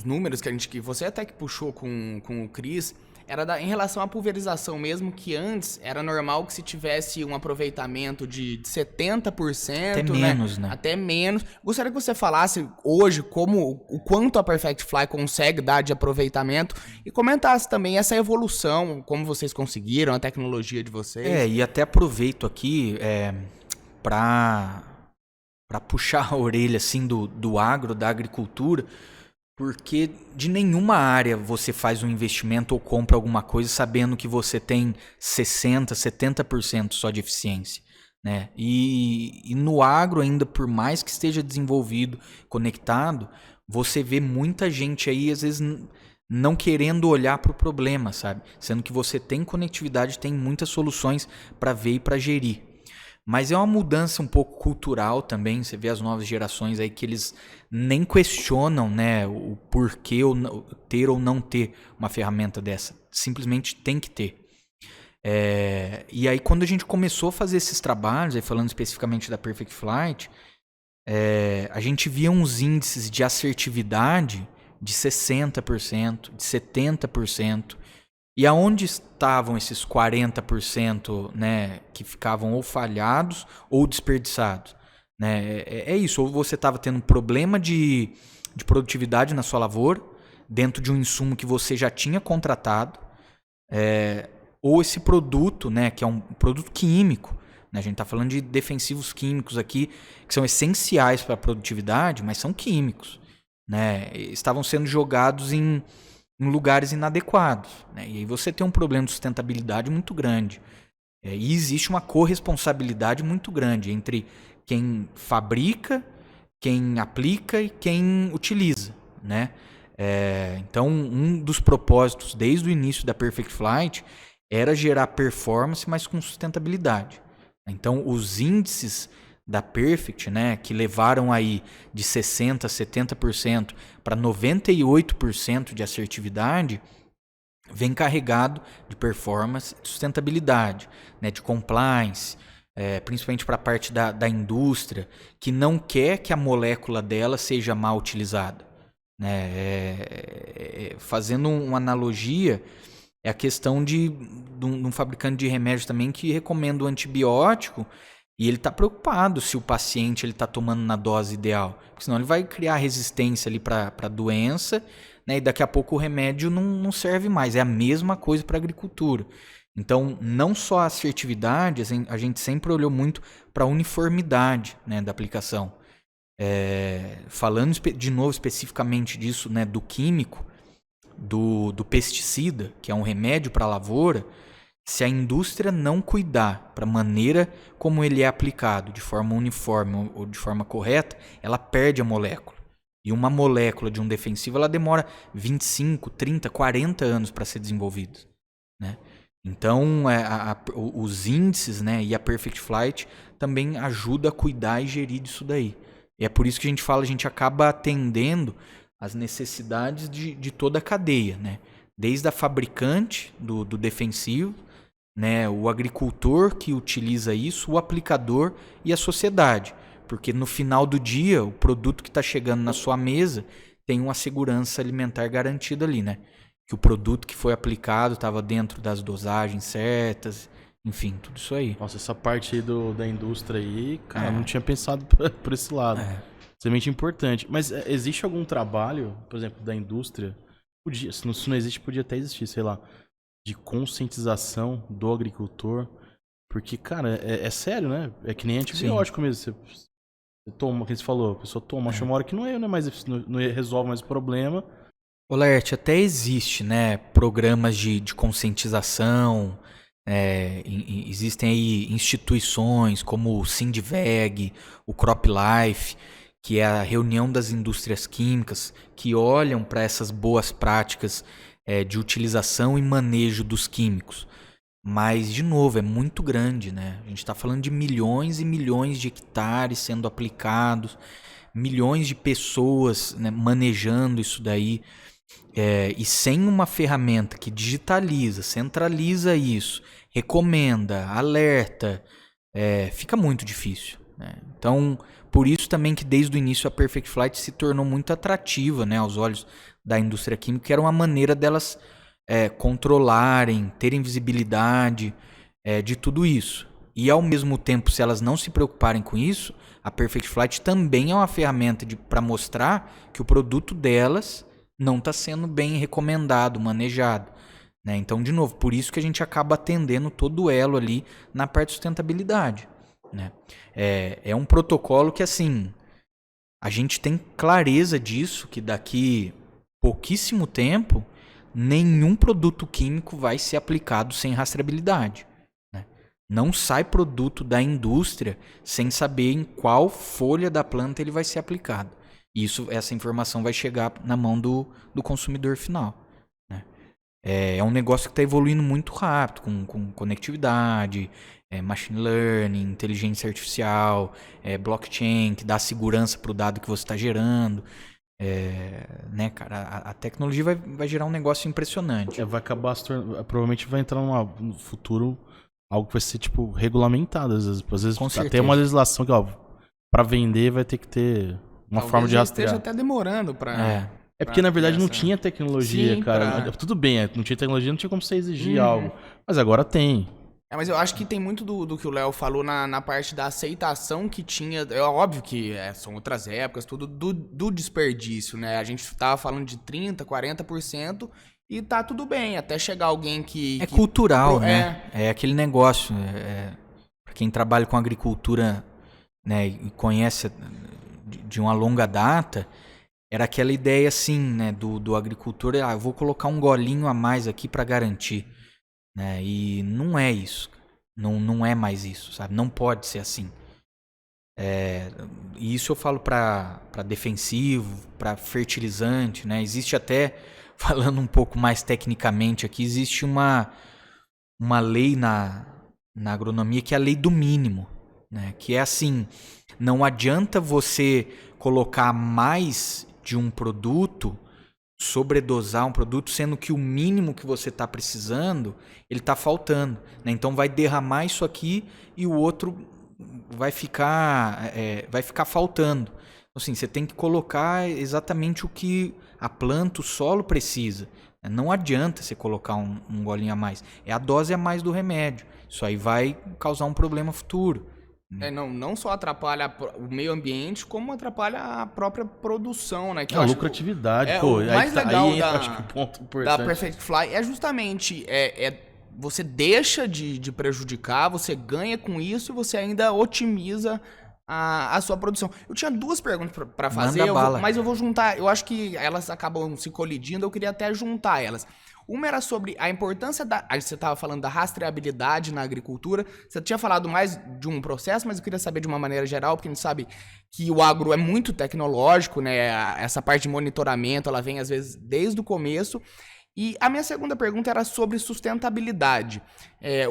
Speaker 1: números que você até que puxou com o Cris, era em relação à pulverização mesmo, que antes era normal que se tivesse um aproveitamento de 70%.
Speaker 3: Até menos, né?
Speaker 1: Até menos. Gostaria que você falasse hoje o quanto a Perfect Fly consegue dar de aproveitamento e comentasse também essa evolução, como vocês conseguiram, a tecnologia de vocês.
Speaker 3: E até aproveito aqui para puxar a orelha assim do agro, da agricultura, porque de nenhuma área você faz um investimento ou compra alguma coisa sabendo que você tem 60%, 70% só de eficiência, né? E no agro ainda, por mais que esteja desenvolvido, conectado, você vê muita gente aí, às vezes, não querendo olhar para o problema, sabe? Sendo que você tem conectividade, tem muitas soluções para ver e para gerir. Mas é uma mudança um pouco cultural também. Você vê as novas gerações aí que eles nem questionam, né, o porquê ter ou não ter uma ferramenta dessa. Simplesmente tem que ter. E aí quando a gente começou a fazer esses trabalhos, aí falando especificamente da Perfect Flight, a gente via uns índices de assertividade de 60%, de 70%. E aonde estavam esses 40%, né, que ficavam ou falhados ou desperdiçados? Né? Isso, ou você estava tendo um problema de produtividade na sua lavoura, dentro de um insumo que você já tinha contratado, ou esse produto, né, que é um produto químico, né, a gente está falando de defensivos químicos aqui, que são essenciais para a produtividade, mas são químicos, né, estavam sendo jogados em lugares inadequados, né? E aí você tem um problema de sustentabilidade muito grande. E existe uma corresponsabilidade muito grande entre quem fabrica, quem aplica e quem utiliza, né? Então, um dos propósitos desde o início da Perfect Flight era gerar performance, mas com sustentabilidade. Então, os índices da Perfect, né, que levaram aí de 60%, 70% para 98% de assertividade, vem carregado de performance e sustentabilidade, né, de compliance, principalmente para a parte da indústria, que não quer que a molécula dela seja mal utilizada. Né? Fazendo uma analogia, é a questão de um fabricante de remédio também que recomenda o antibiótico, E ele está preocupado se o paciente está tomando na dose ideal. Porque senão ele vai criar resistência ali para a doença, né? E daqui a pouco o remédio não serve mais. É a mesma coisa para a agricultura. Então, não só a assertividade, a gente sempre olhou muito para a uniformidade, né, da aplicação. Falando de novo especificamente disso, né, do químico, do pesticida, que é um remédio para a lavoura, se a indústria não cuidar para a maneira como ele é aplicado, de forma uniforme ou de forma correta, ela perde a molécula. E uma molécula de um defensivo ela demora 25, 30, 40 anos para ser desenvolvida, né? Então, os índices, né, e a Perfect Flight também ajuda a cuidar e gerir disso daí. E é por isso que a gente fala, a gente acaba atendendo as necessidades de toda a cadeia, né? Desde a fabricante do defensivo, né, o agricultor que utiliza isso, o aplicador e a sociedade. Porque no final do dia, o produto que está chegando na sua mesa tem uma segurança alimentar garantida ali, né? Que o produto que foi aplicado estava dentro das dosagens certas, enfim, tudo isso aí.
Speaker 2: Nossa, essa parte aí da indústria aí, cara, eu não tinha pensado por esse lado. Extremamente importante. Mas existe algum trabalho, por exemplo, da indústria, se não existe, podia até existir, sei lá, de conscientização do agricultor? Porque, cara, é sério, né? É que nem antibiótico mesmo. Você toma, como você falou, a pessoa toma, acha uma hora que não é mais, não resolve mais o problema.
Speaker 3: Ô Laerte, até existe, né, programas de conscientização, existem aí instituições como o Sindveg, o CropLife, que é a reunião das indústrias químicas que olham para essas boas práticas de utilização e manejo dos químicos. Mas, de novo, é muito grande, né? A gente está falando de milhões e milhões de hectares sendo aplicados, milhões de pessoas, né, manejando isso daí. E sem uma ferramenta que digitaliza, centraliza isso, recomenda, alerta, fica muito difícil, né? Então, por isso também que desde o início a Perfect Flight se tornou muito atrativa, né, aos olhos da indústria química, que era uma maneira delas controlarem, terem visibilidade de tudo isso. E ao mesmo tempo, se elas não se preocuparem com isso, a Perfect Flight também é uma ferramenta para mostrar que o produto delas não está sendo bem recomendado, manejado, né? Então, de novo, por isso que a gente acaba atendendo todo o elo ali na parte de sustentabilidade, né? É um protocolo que, assim, a gente tem clareza disso, que daqui pouquíssimo tempo, nenhum produto químico vai ser aplicado sem rastreabilidade, né? Não sai produto da indústria sem saber em qual folha da planta ele vai ser aplicado. Essa informação vai chegar na mão do consumidor final, né? É um negócio que está evoluindo muito rápido, com conectividade, machine learning, inteligência artificial, blockchain, que dá segurança para o dado que você está gerando. Né, cara, a tecnologia vai gerar um negócio impressionante.
Speaker 2: Vai acabar provavelmente vai entrar no futuro algo que vai ser tipo regulamentado, às vezes
Speaker 3: Com
Speaker 2: até
Speaker 3: certeza.
Speaker 2: uma legislação que, ó, para vender vai ter que ter uma forma de rastrear.
Speaker 1: Esteja até demorando para.
Speaker 2: É porque na verdade não tinha tecnologia,
Speaker 1: Sim,
Speaker 2: cara. Tudo bem, não tinha tecnologia, não tinha como você exigir algo. Mas agora tem.
Speaker 1: Mas eu acho que tem muito do que o Léo falou na parte da aceitação que tinha. É óbvio que são outras épocas, tudo do desperdício, né? A gente tava falando de 30%, 40% e tá tudo bem, até chegar alguém que
Speaker 3: cultural, né? É aquele negócio. Para quem trabalha com agricultura, né, e conhece de uma longa data, era aquela ideia assim, né, do agricultor, eu vou colocar um golinho a mais aqui para garantir, né? E não é isso, não é mais isso, sabe? Não pode ser assim. E isso eu falo para defensivo, para fertilizante, né? Existe até, falando um pouco mais tecnicamente aqui, existe uma lei na agronomia que é a lei do mínimo, né? Que é assim, não adianta você colocar mais de um produto, sobredosar um produto, sendo que o mínimo que você está precisando, ele está faltando, né? Então vai derramar isso aqui e o outro vai ficar faltando. Então, assim, você tem que colocar exatamente o que a planta, o solo precisa. Não adianta você colocar um golinho a mais. É a dose a mais do remédio. Isso aí vai causar um problema futuro,
Speaker 1: Não só atrapalha o meio ambiente, como atrapalha a própria produção, né? Que
Speaker 2: A
Speaker 1: eu acho
Speaker 2: lucratividade,
Speaker 1: o mais legal
Speaker 2: aí entra, acho que o ponto
Speaker 1: da
Speaker 2: importante.
Speaker 1: Perfect Fly é justamente você deixa de prejudicar, você ganha com isso e você ainda otimiza a sua produção. Eu tinha 2 perguntas para fazer,
Speaker 3: Manda bala.
Speaker 1: mas eu vou juntar. Eu acho que elas acabam se colidindo, eu queria até juntar elas. Uma era sobre a importância aí você estava falando da rastreabilidade na agricultura. Você tinha falado mais de um processo, mas eu queria saber de uma maneira geral, porque a gente sabe que o agro é muito tecnológico, né? Essa parte de monitoramento, ela vem às vezes desde o começo. E a minha segunda pergunta era sobre sustentabilidade.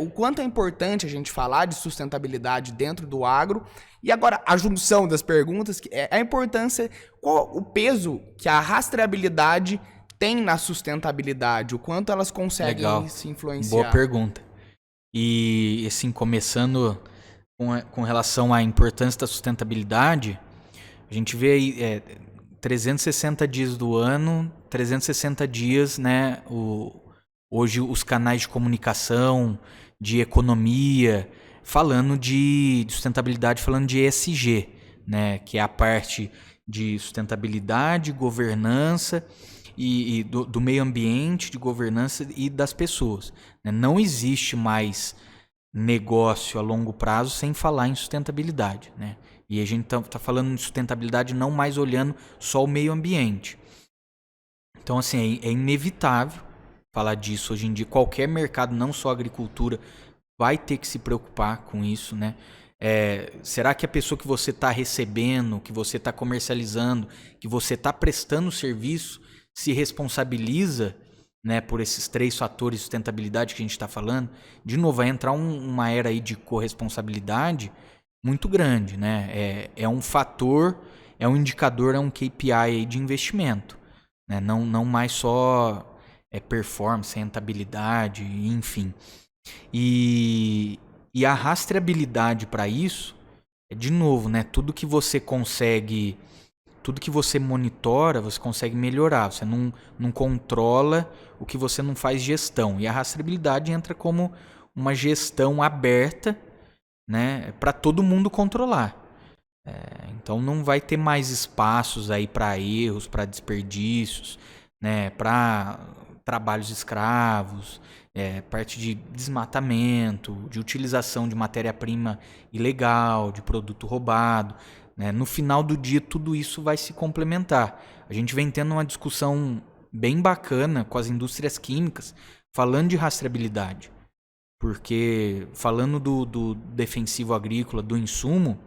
Speaker 1: O quanto é importante a gente falar de sustentabilidade dentro do agro. E agora, a junção das perguntas, que é a importância, qual o peso que a rastreabilidade tem na sustentabilidade, o quanto elas conseguem
Speaker 3: Legal.
Speaker 1: se influenciar.
Speaker 3: Boa pergunta. E, assim, começando com relação à importância da sustentabilidade, a gente vê aí 360 dias do ano, 360 dias, né? Hoje os canais de comunicação, de economia, falando de sustentabilidade, falando de ESG, né? Que é a parte de sustentabilidade, governança e do meio ambiente, de governança e das pessoas. Né? Não existe mais negócio a longo prazo sem falar em sustentabilidade. Né? E a gente tá falando de sustentabilidade não mais olhando só o meio ambiente. Então, assim, é inevitável falar disso hoje em dia. Qualquer mercado, não só a agricultura, vai ter que se preocupar com isso, né? Será que a pessoa que você está recebendo, que você está comercializando, que você está prestando serviço, se responsabiliza, né, por esses 3 fatores de sustentabilidade que a gente está falando? De novo, vai entrar uma era aí de corresponsabilidade muito grande, né? É um fator, é um indicador, é um KPI aí de investimento, né? Não mais só performance, rentabilidade, enfim. E a rastreabilidade para isso de novo, né? Tudo que você monitora, você consegue melhorar. Você não controla o que você não faz gestão. E a rastreabilidade entra como uma gestão aberta, né? Para todo mundo controlar. Então não vai ter mais espaços aí para erros, para desperdícios, né? Para trabalhos escravos, parte de desmatamento, de utilização de matéria-prima ilegal, de produto roubado. Né? No final do dia, tudo isso vai se complementar. A gente vem tendo uma discussão bem bacana com as indústrias químicas, falando de rastreabilidade. Porque, falando do defensivo agrícola, do insumo,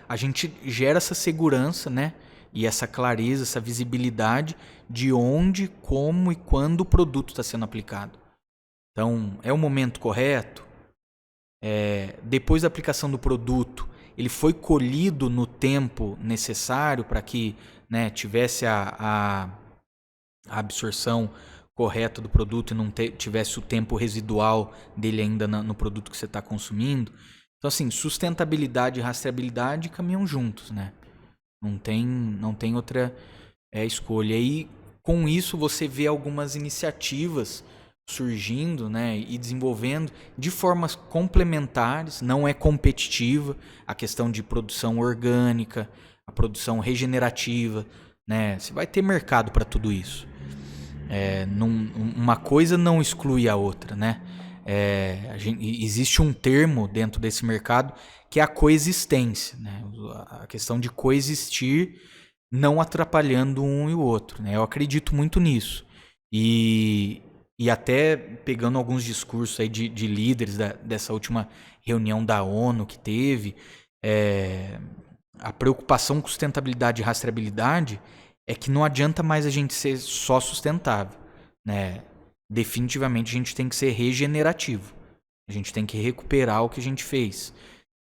Speaker 3: a gente gera essa segurança, né? E essa clareza, essa visibilidade de onde, como e quando o produto está sendo aplicado. Então, é o momento correto? Depois da aplicação do produto, ele foi colhido no tempo necessário para que, né, tivesse a absorção correta do produto e não tivesse o tempo residual dele ainda no produto que você está consumindo? Então, assim, sustentabilidade e rastreabilidade caminham juntos, né? Não tem outra escolha. E com isso você vê algumas iniciativas surgindo, né, e desenvolvendo de formas complementares, não é competitiva, a questão de produção orgânica, a produção regenerativa, né? Você vai ter mercado para tudo isso. Uma coisa não exclui a outra, né? Existe um termo dentro desse mercado que é a coexistência, né? A questão de coexistir não atrapalhando um e o outro, né? Eu acredito muito nisso. E até pegando alguns discursos aí de líderes dessa última reunião da ONU que teve, a preocupação com sustentabilidade e rastreabilidade é que não adianta mais a gente ser só sustentável, né? Definitivamente a gente tem que ser regenerativo. A gente tem que recuperar o que a gente fez.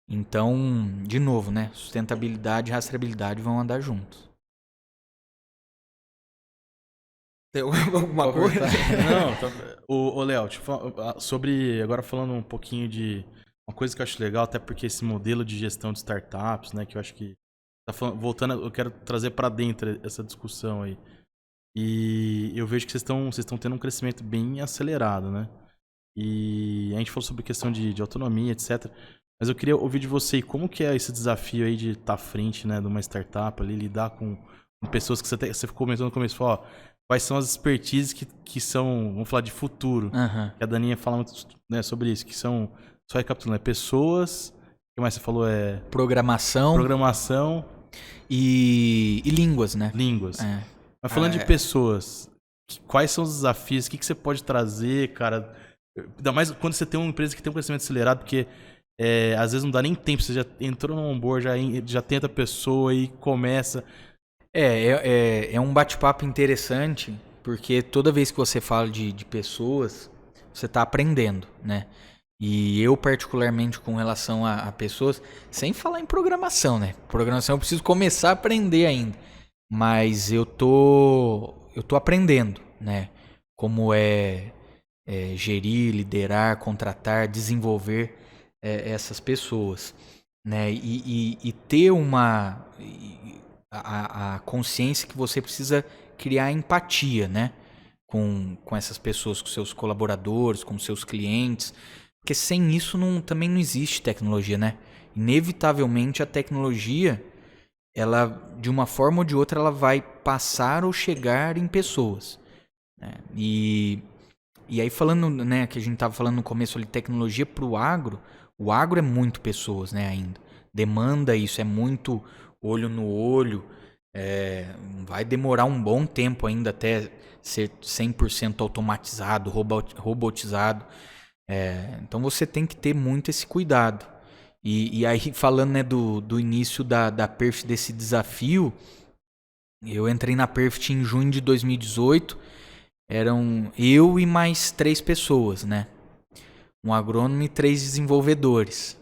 Speaker 3: Então, de novo, né? Sustentabilidade e rastreabilidade vão andar juntos.
Speaker 1: Tem alguma coisa?
Speaker 2: Não, ô Léo, sobre, agora falando um pouquinho de uma coisa que eu acho legal, até porque esse modelo de gestão de startups, né, que eu acho que voltando, eu quero trazer para dentro essa discussão aí. E eu vejo que vocês estão tendo um crescimento bem acelerado, né? E a gente falou sobre questão de autonomia, etc. Mas eu queria ouvir de você, como que é esse desafio aí de estar à frente, né, de uma startup ali, lidar com pessoas que você comentou no começo, falou, ó, quais são as expertises que são, vamos falar de futuro,
Speaker 3: Aham.
Speaker 2: que a Daninha fala muito, né, sobre isso, que são, só recapitulando, pessoas, o que mais você falou?
Speaker 3: Programação
Speaker 2: Programação,
Speaker 3: e línguas, né?
Speaker 2: línguas.
Speaker 3: É.
Speaker 2: Mas falando de pessoas, quais são os desafios, o que você pode trazer, cara? Ainda mais quando você tem uma empresa que tem um crescimento acelerado, porque às vezes não dá nem tempo, você já entrou no onboard, já tenta a pessoa e começa.
Speaker 3: É um bate-papo interessante, porque toda vez que você fala de pessoas, você está aprendendo, né? E eu, particularmente, com relação a pessoas, sem falar em programação, né? Programação eu preciso começar a aprender ainda. Mas eu tô aprendendo, né? Como gerir, liderar, contratar, desenvolver essas pessoas, né? E ter a consciência que você precisa criar empatia, né? Com essas pessoas, com seus colaboradores, com seus clientes. Porque sem isso também não existe tecnologia, né? Inevitavelmente a tecnologia, ela, de uma forma ou de outra, ela vai passar ou chegar em pessoas, né? E aí falando, né, que a gente estava falando no começo ali, tecnologia para o agro é muito pessoas, né, ainda. Demanda isso, é muito olho no olho, vai demorar um bom tempo ainda até ser 100% automatizado, robotizado. Então você tem que ter muito esse cuidado. E aí falando, né, do início da Perfit, desse desafio, eu entrei na Perfit em junho de 2018, eram eu e mais 3 pessoas, né? Um agrônomo e 3 desenvolvedores.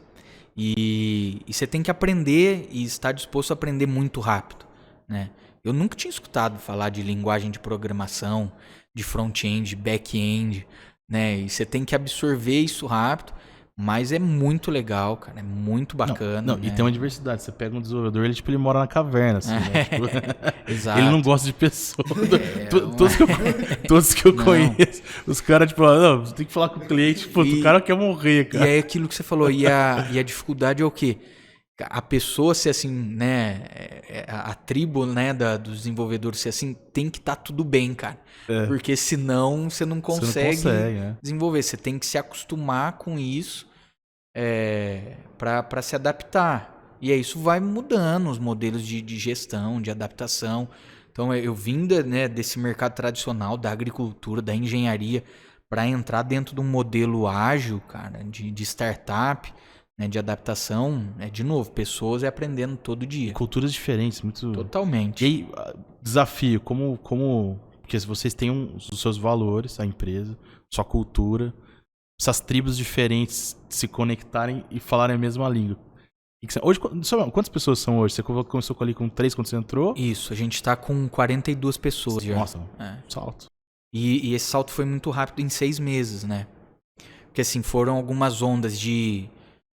Speaker 3: E você tem que aprender e estar disposto a aprender muito rápido, né? Eu nunca tinha escutado falar de linguagem de programação, de front-end, de back-end, né? E você tem que absorver isso rápido, mas é muito legal, cara, é muito bacana.
Speaker 2: Não,
Speaker 3: né?
Speaker 2: E tem uma diversidade. Você pega um desenvolvedor, ele mora na caverna, assim, né? Tipo,
Speaker 3: Exato.
Speaker 2: ele não gosta de pessoas. Todos que eu conheço, os caras, tipo, não, você tem que falar com o cliente, o cara quer morrer, cara.
Speaker 3: E é aquilo que você falou, e a dificuldade é o quê? A pessoa ser assim, né, a tribo, né, dos desenvolvedores ser assim, tem que estar tudo bem, cara. Porque senão você não consegue desenvolver. Você tem que se acostumar com isso para se adaptar. E aí isso vai mudando os modelos de gestão, de adaptação. Então eu vim desse mercado tradicional, da agricultura, da engenharia, para entrar dentro de um modelo ágil, cara, de startup, né, de adaptação, de novo, pessoas aprendendo todo dia.
Speaker 2: Culturas diferentes, muito...
Speaker 3: Totalmente.
Speaker 2: E aí, desafio, porque vocês têm os seus valores, a empresa, sua cultura, essas tribos diferentes se conectarem e falarem a mesma língua. Hoje, quantas pessoas são hoje? Você começou ali com 3 quando você entrou?
Speaker 3: Isso, a gente tá com 42 pessoas já.
Speaker 2: Nossa, salto.
Speaker 3: E esse salto foi muito rápido em 6 meses, né? Porque assim, foram algumas ondas de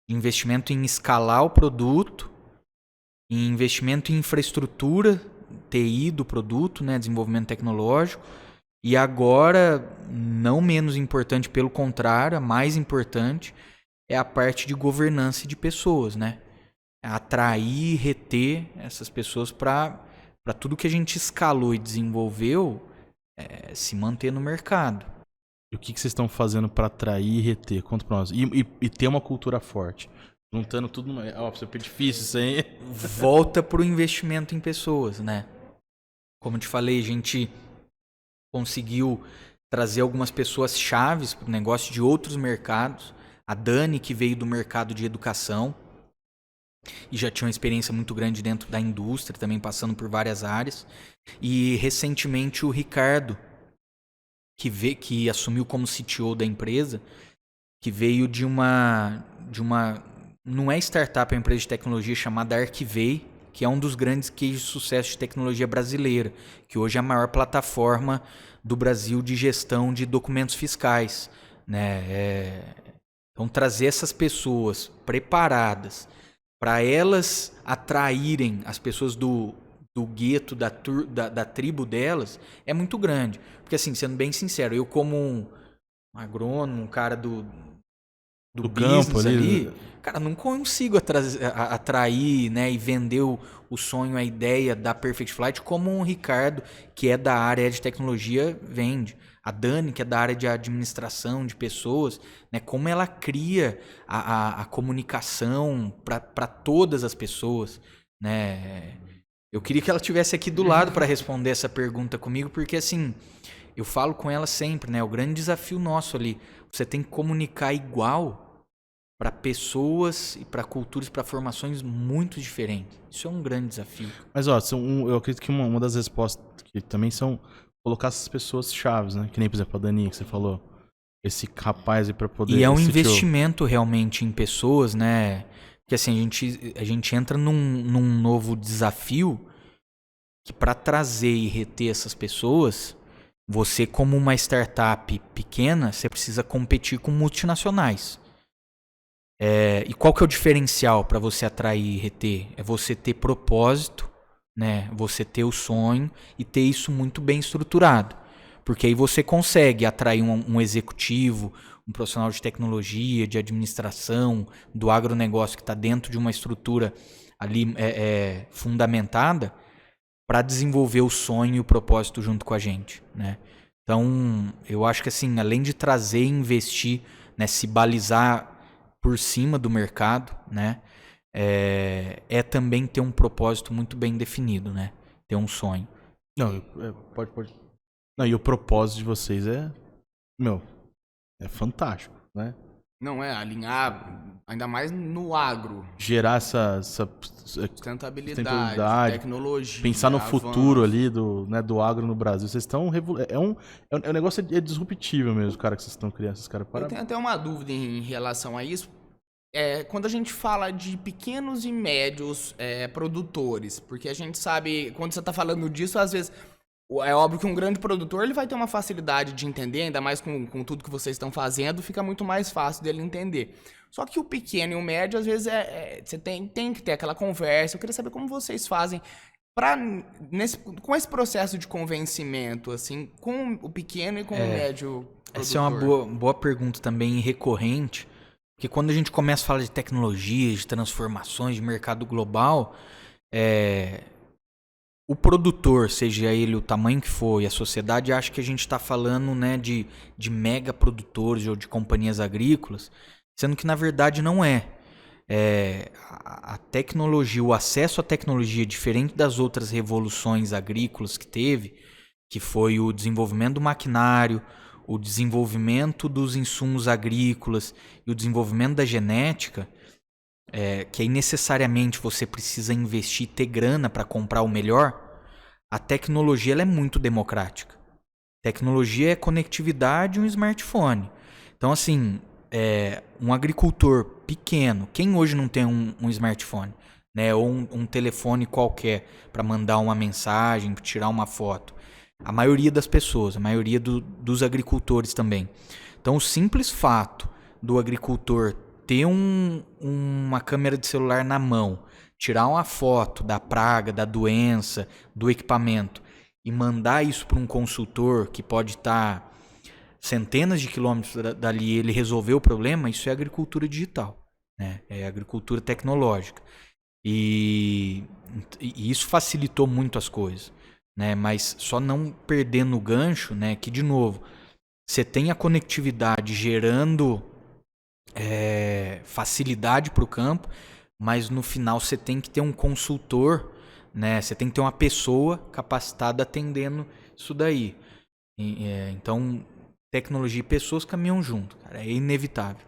Speaker 3: investimento em escalar o produto, em investimento em infraestrutura, TI do produto, né, desenvolvimento tecnológico, e agora, não menos importante, pelo contrário, a mais importante é a parte de governança de pessoas, né? Atrair e reter essas pessoas para tudo que a gente escalou e desenvolveu se manter no mercado.
Speaker 2: E o que vocês estão fazendo para atrair e reter? Conta pra nós. E ter uma cultura forte. Juntando tudo numa... é difícil isso aí.
Speaker 3: Volta pro investimento em pessoas, né? Como eu te falei, a gente conseguiu trazer algumas pessoas chaves para o negócio de outros mercados. A Dani, que veio do mercado de educação e já tinha uma experiência muito grande dentro da indústria, também passando por várias áreas. E recentemente o Ricardo, que assumiu como CTO da empresa, que veio de uma não é startup, é uma empresa de tecnologia chamada Arquivei, que é um dos grandes cases de sucesso de tecnologia brasileira, que hoje é a maior plataforma do Brasil de gestão de documentos fiscais, né? Então trazer essas pessoas preparadas para elas atraírem as pessoas do gueto, da tribo delas, é muito grande. Porque assim, sendo bem sincero, eu como um agrônomo, um cara do
Speaker 2: Do
Speaker 3: business
Speaker 2: campo ali.
Speaker 3: cara, não consigo atrair, né, e vender o sonho, a ideia da Perfect Flight como um Ricardo, que é da área de tecnologia, vende. A Dani, que é da área de administração de pessoas, né, como ela cria a comunicação para todas as pessoas, né? Eu queria que ela estivesse aqui do lado para responder essa pergunta comigo, porque assim, eu falo com ela sempre, né? O grande desafio nosso ali, você tem que comunicar igual para pessoas e para culturas, para formações muito diferentes. Isso é um grande desafio.
Speaker 2: Mas, ó, eu acredito que uma das respostas que também são colocar essas pessoas chaves, né? Que nem, por exemplo, a Daninha que você falou. Esse rapaz aí pra poder...
Speaker 3: E é um
Speaker 2: esse
Speaker 3: investimento realmente em pessoas, né? Porque assim, a gente entra num novo desafio que para trazer e reter essas pessoas, você como uma startup pequena, você precisa competir com multinacionais. E qual que é o diferencial para você atrair e reter? É você ter propósito, né? Você ter o sonho e ter isso muito bem estruturado. Porque aí você consegue atrair um executivo, um profissional de tecnologia, de administração, do agronegócio que está dentro de uma estrutura ali fundamentada para desenvolver o sonho e o propósito junto com a gente, né? Então, eu acho que assim, além de trazer e investir, né, se balizar por cima do mercado, né, também ter um propósito muito bem definido, né? Ter um sonho.
Speaker 2: Não, pode. Não, e o propósito de vocês é fantástico, né?
Speaker 1: Não é alinhar, ainda mais no agro.
Speaker 2: Gerar essa
Speaker 1: Sustentabilidade, tecnologia.
Speaker 2: pensar no
Speaker 1: avanço.
Speaker 2: futuro ali do agro no Brasil. Vocês estão... o negócio é disruptível mesmo, cara, que vocês estão criando. Esses caras
Speaker 1: Eu tenho até uma dúvida em relação a isso. Quando a gente fala de pequenos e médios produtores, porque a gente sabe, quando você está falando disso, às vezes é óbvio que um grande produtor ele vai ter uma facilidade de entender, ainda mais com tudo que vocês estão fazendo, fica muito mais fácil dele entender. Só que o pequeno e o médio, às vezes, você tem que ter aquela conversa. Eu queria saber como vocês fazem com esse processo de convencimento, assim, com o pequeno e com o médio produtor.
Speaker 3: Essa é uma boa pergunta também e recorrente, porque quando a gente começa a falar de tecnologia, de transformações, de mercado global, o produtor, seja ele o tamanho que for, e a sociedade acha que a gente está falando, né, de mega produtores ou de companhias agrícolas, sendo que na verdade não é. A tecnologia, o acesso à tecnologia, diferente das outras revoluções agrícolas que teve, que foi o desenvolvimento do maquinário, o desenvolvimento dos insumos agrícolas e o desenvolvimento da genética, que aí necessariamente você precisa investir, ter grana para comprar o melhor. A tecnologia ela é muito democrática. Tecnologia é conectividade e um smartphone. Então, assim, um agricultor pequeno, quem hoje não tem um smartphone, né, ou um telefone qualquer para mandar uma mensagem, para tirar uma foto? A maioria das pessoas, a maioria dos agricultores também. Então, o simples fato do agricultor ter uma câmera de celular na mão, tirar uma foto da praga, da doença, do equipamento e mandar isso para um consultor que pode estar centenas de quilômetros dali, ele resolver o problema, isso é agricultura digital, né? É agricultura tecnológica. E isso facilitou muito as coisas, né? Mas só não perdendo o gancho, né? Que, de novo, você tem a conectividade gerando facilidade para o campo, mas no final você tem que ter um consultor, né? Você tem que ter uma pessoa capacitada atendendo isso daí. Então, tecnologia e pessoas caminham junto, cara, é inevitável.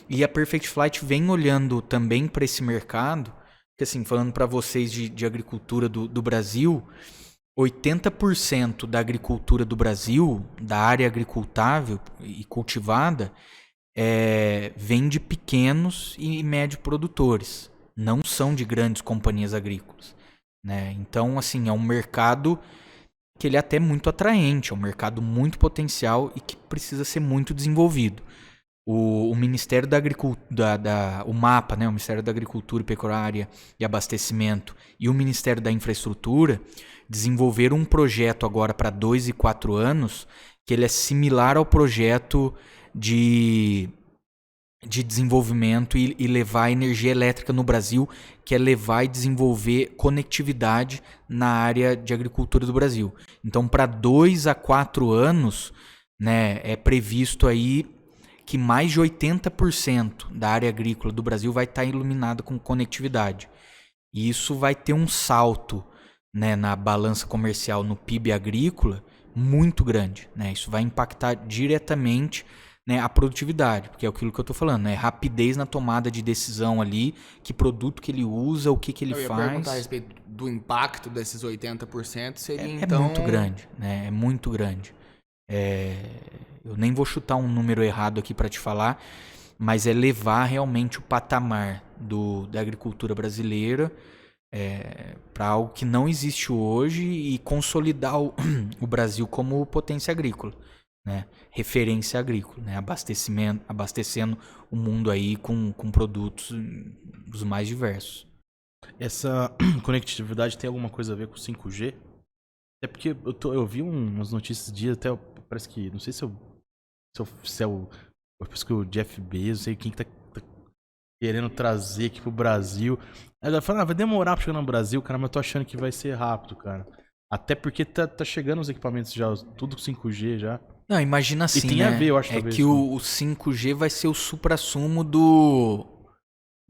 Speaker 3: E a Perfect Flight vem olhando também para esse mercado, porque assim, falando para vocês de agricultura do Brasil, 80% da agricultura do Brasil, da área agricultável e cultivada, vem de pequenos e médios produtores, não são de grandes companhias agrícolas, né? Então, assim, é um mercado que ele é até muito atraente, é um mercado muito potencial e que precisa ser muito desenvolvido. O Ministério da Agricultura, o MAPA, né, o Ministério da Agricultura, Pecuária e Abastecimento, e o Ministério da Infraestrutura desenvolveram um projeto agora para 2 e 4 anos, que ele é similar ao projeto de de desenvolvimento e levar energia elétrica no Brasil, que é levar e desenvolver conectividade na área de agricultura do Brasil. Então, para 2 a 4 anos, né, é previsto aí que mais de 80% da área agrícola do Brasil vai estar iluminada com conectividade. E isso vai ter um salto, né, na balança comercial, no PIB agrícola, muito grande. Né? Isso vai impactar diretamente, né, a produtividade, porque é aquilo que eu estou falando, né? Rapidez na tomada de decisão ali, que produto que ele usa, o que ele faz. Eu ia
Speaker 1: perguntar a respeito do impacto desses 80%, seria
Speaker 3: É muito grande, né? É muito grande. Eu nem vou chutar um número errado aqui para te falar, mas é levar realmente o patamar da agricultura brasileira para algo que não existe hoje e consolidar o Brasil como potência agrícola. Né? Referência agrícola, né? Abastecendo o mundo aí com produtos dos mais diversos.
Speaker 2: Essa conectividade tem alguma coisa a ver com 5G? É porque eu vi umas notícias de até, parece que, não sei se é o parece que o Jeff Bezos, não sei quem que tá querendo trazer aqui pro Brasil. Aí ela fala, vai demorar pra chegar no Brasil, cara, mas eu tô achando que vai ser rápido, cara. Até porque tá chegando os equipamentos já, tudo com 5G já.
Speaker 3: Não, imagina assim,
Speaker 2: e tem a ver, eu acho,
Speaker 3: talvez. É que o 5G vai ser o suprassumo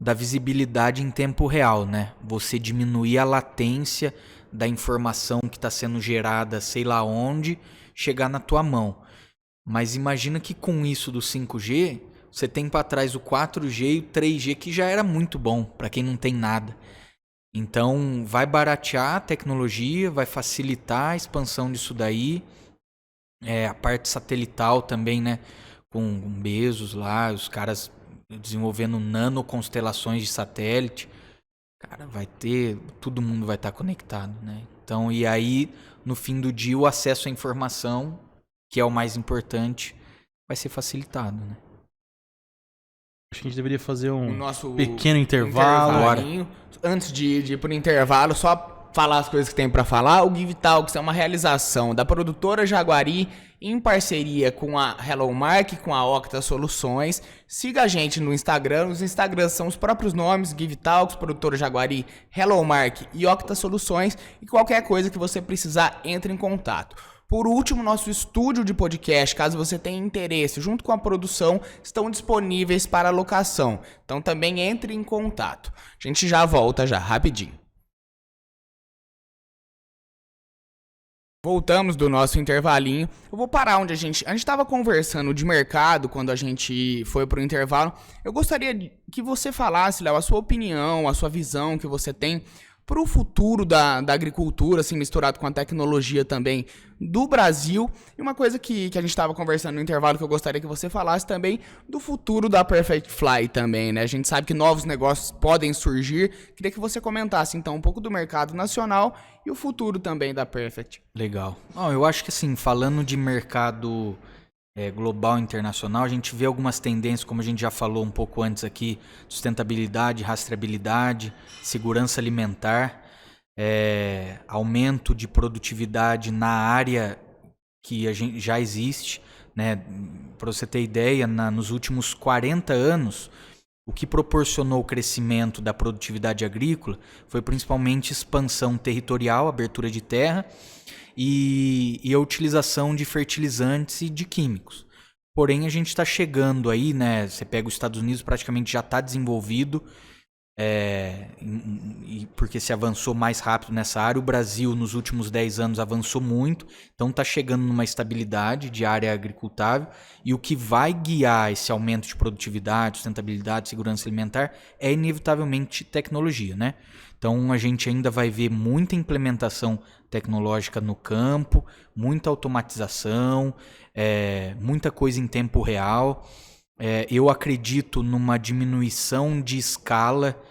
Speaker 3: da visibilidade em tempo real, né? Você diminuir a latência da informação que está sendo gerada, sei lá onde, chegar na tua mão. Mas imagina que com isso do 5G, você tem para trás o 4G e o 3G, que já era muito bom para quem não tem nada. Então, vai baratear a tecnologia, vai facilitar a expansão disso daí. A parte satelital também, né? Com Bezos lá, os caras desenvolvendo nanoconstelações de satélite. Cara, todo mundo vai estar conectado, né? Então, e aí, no fim do dia, o acesso à informação, que é o mais importante, vai ser facilitado, né?
Speaker 2: Acho que a gente deveria fazer um
Speaker 1: nosso
Speaker 2: pequeno intervalo.
Speaker 1: Antes de ir pro intervalo, só falar as coisas que tem para falar. O Give Talks é uma realização da produtora Jaguari em parceria com a Hello Mark, com a Octa Soluções. Siga a gente no Instagram. Os Instagrams são os próprios nomes: Give Talks, produtora Jaguari, Hello Mark e Octa Soluções. E qualquer coisa que você precisar, entre em contato. Por último, nosso estúdio de podcast, caso você tenha interesse, junto com a produção, estão disponíveis para locação. Então também entre em contato. A gente já volta rapidinho. Voltamos do nosso intervalinho. Eu vou parar onde a gente estava conversando de mercado quando a gente foi para o intervalo. Eu gostaria que você falasse, Léo, a sua opinião, a sua visão que você tem para o futuro da agricultura, assim, misturado com a tecnologia também do Brasil. E uma coisa que a gente estava conversando no intervalo que eu gostaria que você falasse também do futuro da Perfect Fly também, né? A gente sabe que novos negócios podem surgir. Queria que você comentasse, então, um pouco do mercado nacional e o futuro também da Perfect.
Speaker 3: Legal. Eu acho que, assim, falando de mercado global e internacional, a gente vê algumas tendências, como a gente já falou um pouco antes aqui, sustentabilidade, rastreabilidade, segurança alimentar, aumento de produtividade na área que a gente já existe, né? Para você ter ideia, nos últimos 40 anos, o que proporcionou o crescimento da produtividade agrícola foi principalmente expansão territorial, abertura de terra, e a utilização de fertilizantes e de químicos. Porém, a gente está chegando aí, né? Você pega os Estados Unidos, praticamente já está desenvolvido, porque se avançou mais rápido nessa área. O Brasil, nos últimos 10 anos, avançou muito, então está chegando numa estabilidade de área agricultável, e o que vai guiar esse aumento de produtividade, sustentabilidade, segurança alimentar é inevitavelmente tecnologia, né? Então a gente ainda vai ver muita implementação tecnológica no campo, muita automatização, muita coisa em tempo real. Eu acredito numa diminuição de escala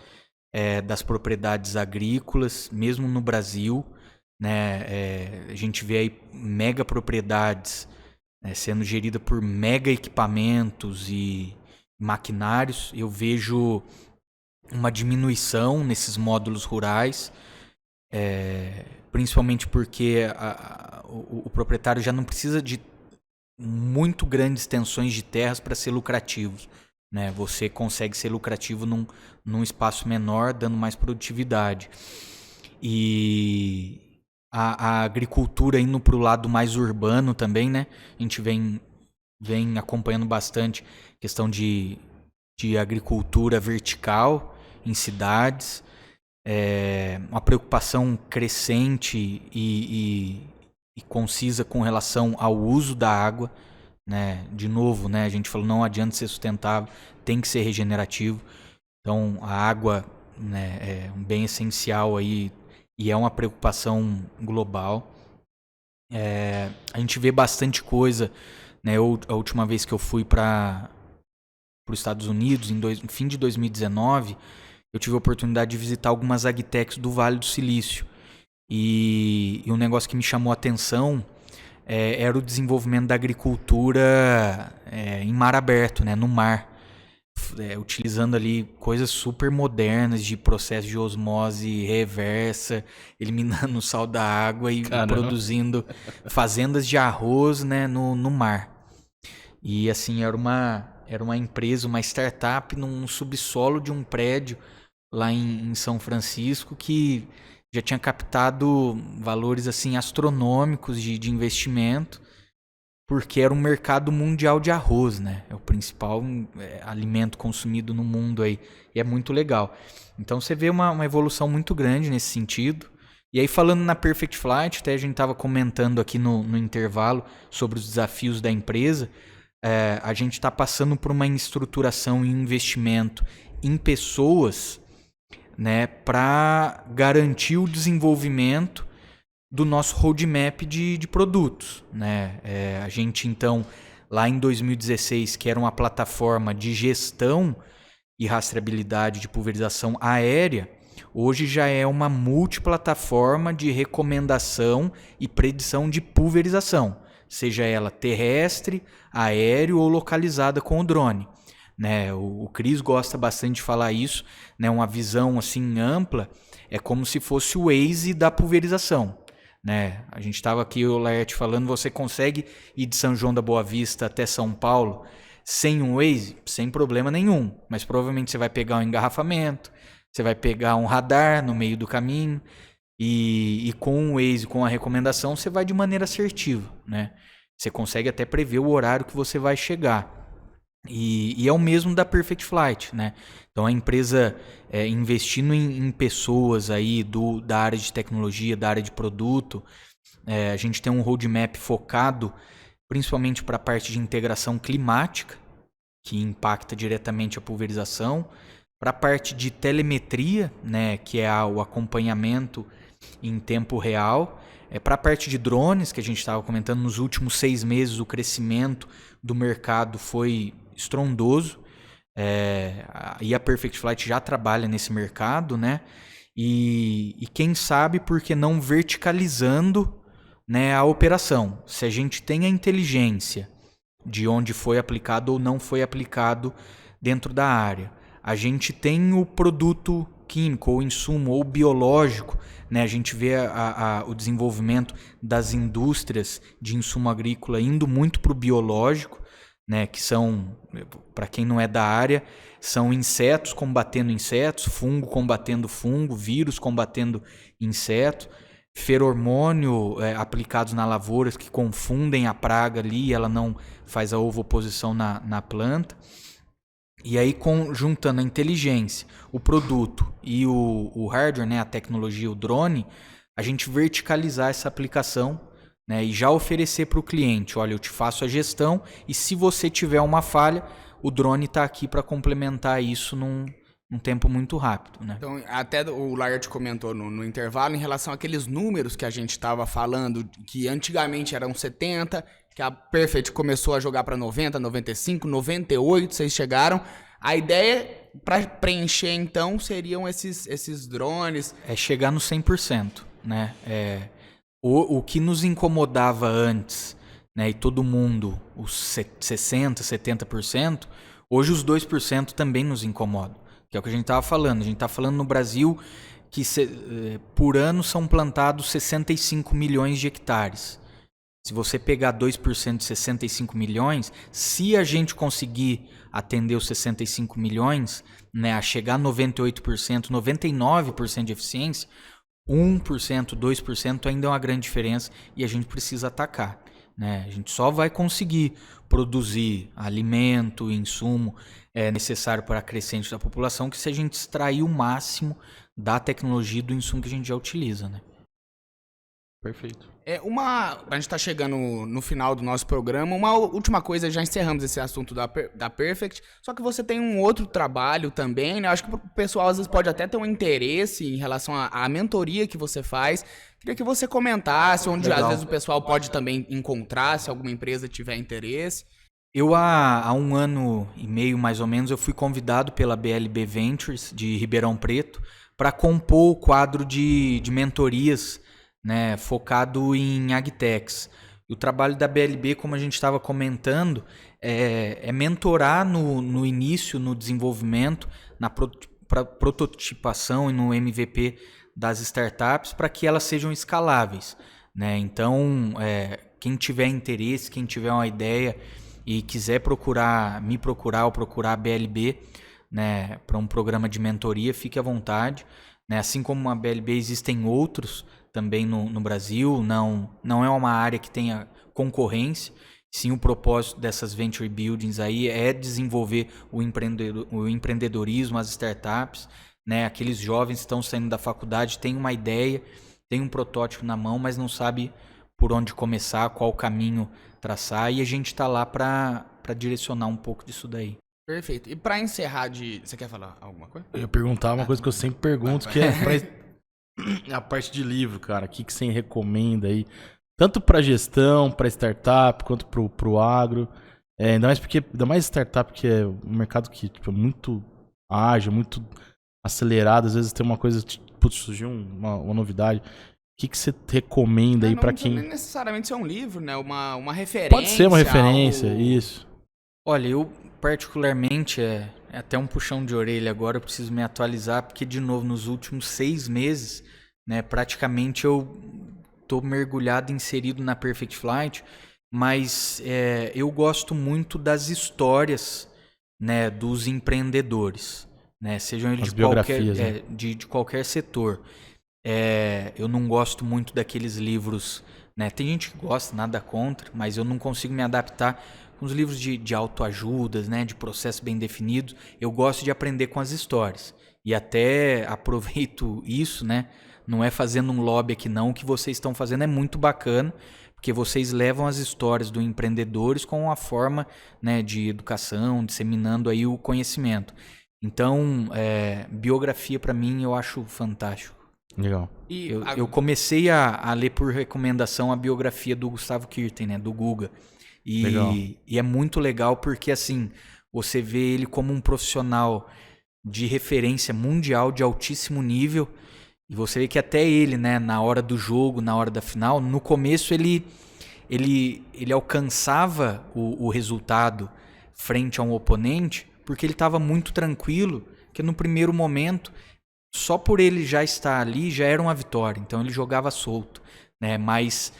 Speaker 3: das propriedades agrícolas, mesmo no Brasil, né? A gente vê aí mega propriedades sendo geridas por mega equipamentos e maquinários. Eu vejo uma diminuição nesses módulos rurais, principalmente porque o proprietário já não precisa de muito grandes extensões de terras para ser lucrativos. né? Você consegue ser lucrativo num espaço menor, dando mais produtividade. E a agricultura indo para o lado mais urbano também, né? A gente vem acompanhando bastante questão de agricultura vertical em cidades, uma preocupação crescente e concisa com relação ao uso da água, né? De novo, né? A gente falou, não adianta ser sustentável, tem que ser regenerativo. Então, a água, né, é um bem essencial aí e é uma preocupação global. A gente vê bastante coisa, né? A última vez que eu fui para os Estados Unidos, no fim de 2019, eu tive a oportunidade de visitar algumas agtechs do Vale do Silício. E um negócio que me chamou a atenção era o desenvolvimento da agricultura em mar aberto, né, no mar. Utilizando ali coisas super modernas de processo de osmose reversa, eliminando o sal da água e produzindo fazendas de arroz, né, no mar. E assim, era uma empresa, uma startup num subsolo de um prédio lá em São Francisco que já tinha captado valores assim astronômicos de investimento, porque era um mercado mundial de arroz, né? É o principal alimento consumido no mundo aí. E é muito legal. Então você vê uma evolução muito grande nesse sentido. E aí falando na Perfect Flight, até a gente estava comentando aqui no intervalo sobre os desafios da empresa. A gente está passando por uma estruturação e investimento em pessoas, né, para garantir o desenvolvimento do nosso roadmap de produtos, né? A gente, então, lá em 2016, que era uma plataforma de gestão e rastreabilidade de pulverização aérea, hoje já é uma multiplataforma de recomendação e predição de pulverização, seja ela terrestre, aéreo ou localizada com o drone. Né? O Cris gosta bastante de falar isso, né? Uma visão assim ampla, é como se fosse o Waze da pulverização. Né? A gente estava aqui, o Laerte falando, você consegue ir de São João da Boa Vista até São Paulo sem um Waze? Sem problema nenhum, mas provavelmente você vai pegar um engarrafamento, você vai pegar um radar no meio do caminho e com o Waze, com a recomendação, você vai de maneira assertiva. Né? Você consegue até prever o horário que você vai chegar. E é o mesmo da Perfect Flight, né? Então a empresa investindo em pessoas aí da área de tecnologia, da área de produto, a gente tem um roadmap focado principalmente para a parte de integração climática, que impacta diretamente a pulverização, para a parte de telemetria, né, que é o acompanhamento em tempo real, para a parte de drones, que a gente estava comentando, nos últimos 6 meses o crescimento do mercado foi estrondoso, e a Perfect Flight já trabalha nesse mercado, né? E quem sabe por que não verticalizando, né, a operação. Se a gente tem a inteligência de onde foi aplicado ou não foi aplicado dentro da área, a gente tem o produto químico ou insumo ou biológico, né? A gente vê o desenvolvimento das indústrias de insumo agrícola indo muito para o biológico, né, que são, para quem não é da área, são insetos combatendo insetos, fungo combatendo fungo, vírus combatendo inseto, feromônio aplicados na lavoura que confundem a praga ali e ela não faz a ovoposição na planta. E aí, juntando a inteligência, o produto e o hardware, né, a tecnologia, o drone, a gente verticalizar essa aplicação, né, e já oferecer para o cliente, olha, eu te faço a gestão e se você tiver uma falha, o drone está aqui para complementar isso num tempo muito rápido. Né?
Speaker 1: Então, até o Laerte comentou no intervalo em relação àqueles números que a gente estava falando, que antigamente eram 70, que a Perfect começou a jogar para 90, 95, 98, vocês chegaram. A ideia para preencher, então, seriam esses drones.
Speaker 3: É chegar no 100%, né? O que nos incomodava antes, né, e todo mundo, os 60%, 70%, hoje os 2% também nos incomodam. Que é o que a gente estava falando. A gente está falando no Brasil que por ano são plantados 65 milhões de hectares. Se você pegar 2% de 65 milhões, se a gente conseguir atender os 65 milhões, né, a chegar a 98%, 99% de eficiência, 1%, 2% ainda é uma grande diferença e a gente precisa atacar. Né? A gente só vai conseguir produzir alimento, insumo necessário para a crescente da população que se a gente extrair o máximo da tecnologia e do insumo que a gente já utiliza. Né?
Speaker 2: Perfeito.
Speaker 1: A gente está chegando no final do nosso programa. Uma última coisa, já encerramos esse assunto da Perfect. Só que você tem um outro trabalho também, né? Acho que o pessoal às vezes pode até ter um interesse em relação à mentoria que você faz. Queria que você comentasse, onde às vezes o pessoal pode também encontrar, se alguma empresa tiver interesse.
Speaker 3: Eu, há 1 ano e meio, mais ou menos, eu fui convidado pela BLB Ventures de Ribeirão Preto para compor o quadro de mentorias, né, focado em agtechs. E o trabalho da BLB, como a gente estava comentando, é mentorar no início, no desenvolvimento, na prototipação e no MVP das startups para que elas sejam escaláveis. Né? Então, quem tiver interesse, quem tiver uma ideia e quiser me procurar ou procurar a BLB, né, para um programa de mentoria, fique à vontade. Né? Assim como a BLB, existem outros também no Brasil, não é uma área que tenha concorrência, sim, o propósito dessas venture buildings aí é desenvolver o empreendedorismo, as startups, né? Aqueles jovens que estão saindo da faculdade, têm uma ideia, têm um protótipo na mão, mas não sabe por onde começar, qual caminho traçar, e a gente está lá para direcionar um pouco disso daí.
Speaker 1: Perfeito. E para encerrar você quer falar alguma coisa?
Speaker 2: Eu ia perguntar uma coisa que eu sempre pergunto, que é a parte de livro, cara. O que você recomenda aí? Tanto para gestão, para startup, quanto pro agro. Ainda mais startup, que é um mercado que tipo, é muito ágil, muito acelerado. Às vezes tem uma coisa, putz, surgiu uma novidade. O que você recomenda aí para quem...
Speaker 1: Não necessariamente ser um livro, né? Uma referência.
Speaker 2: Pode ser uma referência, isso.
Speaker 3: Olha, eu particularmente, é até um puxão de orelha agora, eu preciso me atualizar, porque, de novo, nos últimos 6 meses, né, praticamente eu estou mergulhado, inserido na Perfect Flight, mas eu gosto muito das histórias, né, dos empreendedores, né, sejam eles de qualquer setor. Eu não gosto muito daqueles livros, né, tem gente que gosta, nada contra, mas eu não consigo me adaptar com os livros de autoajudas, né, de processos bem definidos. Eu gosto de aprender com as histórias. E até aproveito isso, né? Não é fazendo um lobby aqui não. O que vocês estão fazendo é muito bacana, porque vocês levam as histórias dos empreendedores com uma forma, né, de educação, disseminando aí o conhecimento. Então, biografia para mim eu acho fantástico.
Speaker 2: Legal.
Speaker 3: Eu comecei a ler por recomendação a biografia do Gustavo Kirten, né, do Guga. E é muito legal porque, assim, você vê ele como um profissional de referência mundial de altíssimo nível. E você vê que até ele, né, na hora do jogo, na hora da final, no começo ele alcançava o resultado frente a um oponente porque ele estava muito tranquilo, que no primeiro momento, só por ele já estar ali, já era uma vitória. Então ele jogava solto, né, mas...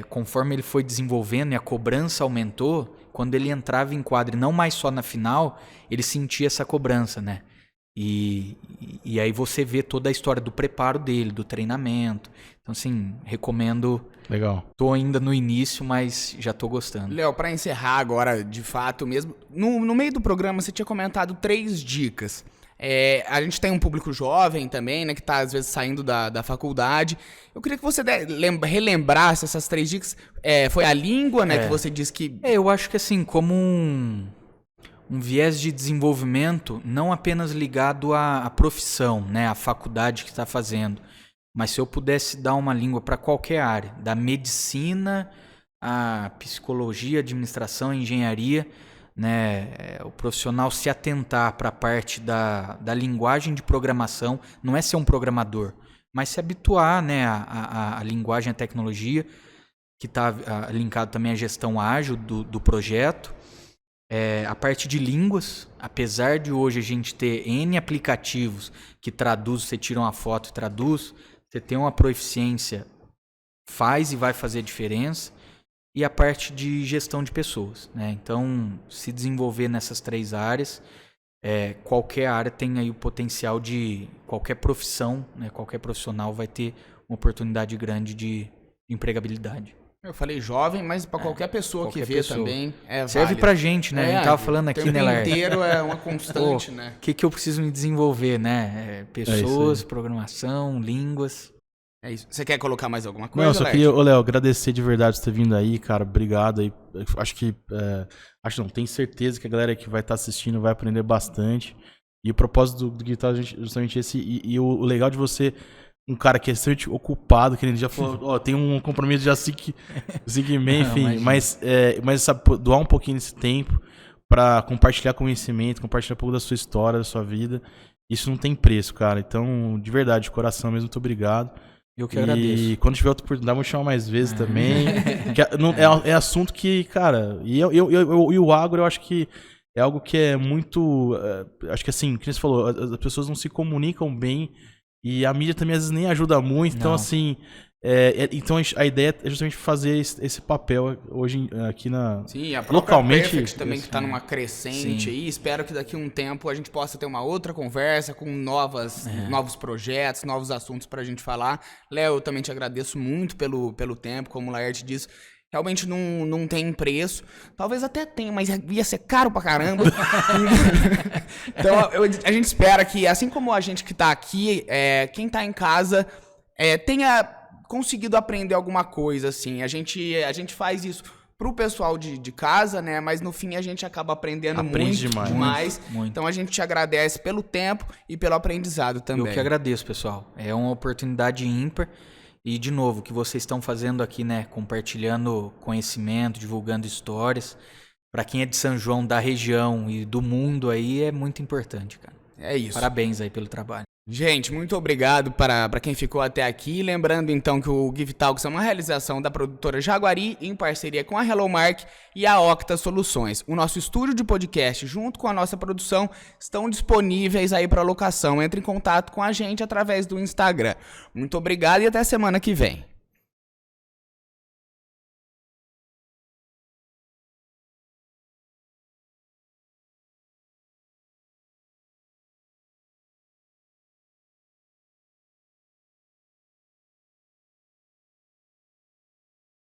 Speaker 3: conforme ele foi desenvolvendo e a cobrança aumentou, quando ele entrava em quadra, e não mais só na final, ele sentia essa cobrança, né? E aí você vê toda a história do preparo dele, do treinamento. Então, assim, recomendo. Legal. Tô ainda no início, mas já tô gostando.
Speaker 1: Léo, para encerrar agora, de fato mesmo, no meio do programa você tinha comentado 3 dicas. A gente tem um público jovem também, né, que está às vezes saindo da faculdade. Eu queria que você relembrasse essas 3 dicas. Foi a língua, né, que você disse que...
Speaker 3: eu acho que assim, como um viés de desenvolvimento, não apenas ligado à profissão, né, à faculdade que está fazendo, mas se eu pudesse dar uma língua para qualquer área, da medicina à psicologia, administração, engenharia, né, o profissional se atentar para a parte da linguagem de programação, não é ser um programador, mas se habituar, né, à linguagem, à tecnologia, que está linkado também à gestão ágil do projeto. A parte de línguas, apesar de hoje a gente ter N aplicativos que traduz, você tira uma foto e traduz, você tem uma proficiência, faz e vai fazer diferença. e a parte de gestão de pessoas, né? Então, se desenvolver nessas 3 áreas, qualquer área tem aí o potencial de qualquer profissão, né? Qualquer profissional vai ter uma oportunidade grande de empregabilidade.
Speaker 1: Eu falei jovem, mas para qualquer pessoa que vê também
Speaker 3: serve
Speaker 1: válido.
Speaker 3: pra gente, né? A gente tava falando aqui, né, Lar?
Speaker 1: O tempo inteiro é uma constante, né?
Speaker 3: O que eu preciso me desenvolver, né? Pessoas, programação, línguas.
Speaker 1: É isso. Você quer colocar mais alguma coisa,
Speaker 2: Não, eu só queria, Léo, agradecer de verdade por você ter vindo aí, cara. Obrigado aí. Acho não, tenho certeza que a galera que vai estar assistindo vai aprender bastante. E o propósito do Digital é justamente esse. E o legal de você, um cara que é extremamente ocupado, que ele já falou, tem um compromisso já Sigman, enfim. Mas sabe, doar um pouquinho desse tempo para compartilhar conhecimento, compartilhar um pouco da sua história, da sua vida. Isso não tem preço, cara. Então, de verdade, de coração mesmo, muito obrigado.
Speaker 3: Eu que agradeço.
Speaker 2: E quando tiver outra oportunidade, vamos chamar mais vezes também. É assunto que, cara... E o agro, eu acho que é algo que é muito... acho que assim, como você falou, as pessoas não se comunicam bem e a mídia também às vezes nem ajuda muito. Então, assim... então a ideia é justamente fazer esse papel hoje aqui
Speaker 1: Sim, a própria
Speaker 2: localmente
Speaker 1: Perfect também que está numa crescente aí. Espero que daqui a um tempo a gente possa ter uma outra conversa com novos projetos, novos assuntos para a gente falar. Léo, eu também te agradeço muito pelo tempo, como o Laerte disse. Realmente não tem preço. Talvez até tenha, mas ia ser caro pra caramba. Então a gente espera que, assim como a gente que tá aqui, quem tá em casa tenha conseguido aprender alguma coisa, assim. A gente faz isso pro pessoal de casa, né? Mas no fim a gente acaba aprendendo demais.
Speaker 3: Muito.
Speaker 1: Então a gente te agradece pelo tempo e pelo aprendizado também.
Speaker 3: Eu que agradeço, pessoal. É uma oportunidade ímpar. E, de novo, o que vocês estão fazendo aqui, né? Compartilhando conhecimento, divulgando histórias. Para quem é de São João, da região e do mundo aí, é muito importante, cara.
Speaker 1: É isso.
Speaker 3: Parabéns aí pelo trabalho.
Speaker 1: Gente, muito obrigado para quem ficou até aqui. Lembrando então que o Give Talks é uma realização da produtora Jaguari em parceria com a Hello Mark e a Octa Soluções. O nosso estúdio de podcast junto com a nossa produção estão disponíveis aí para locação. Entre em contato com a gente através do Instagram. Muito obrigado e até semana que vem.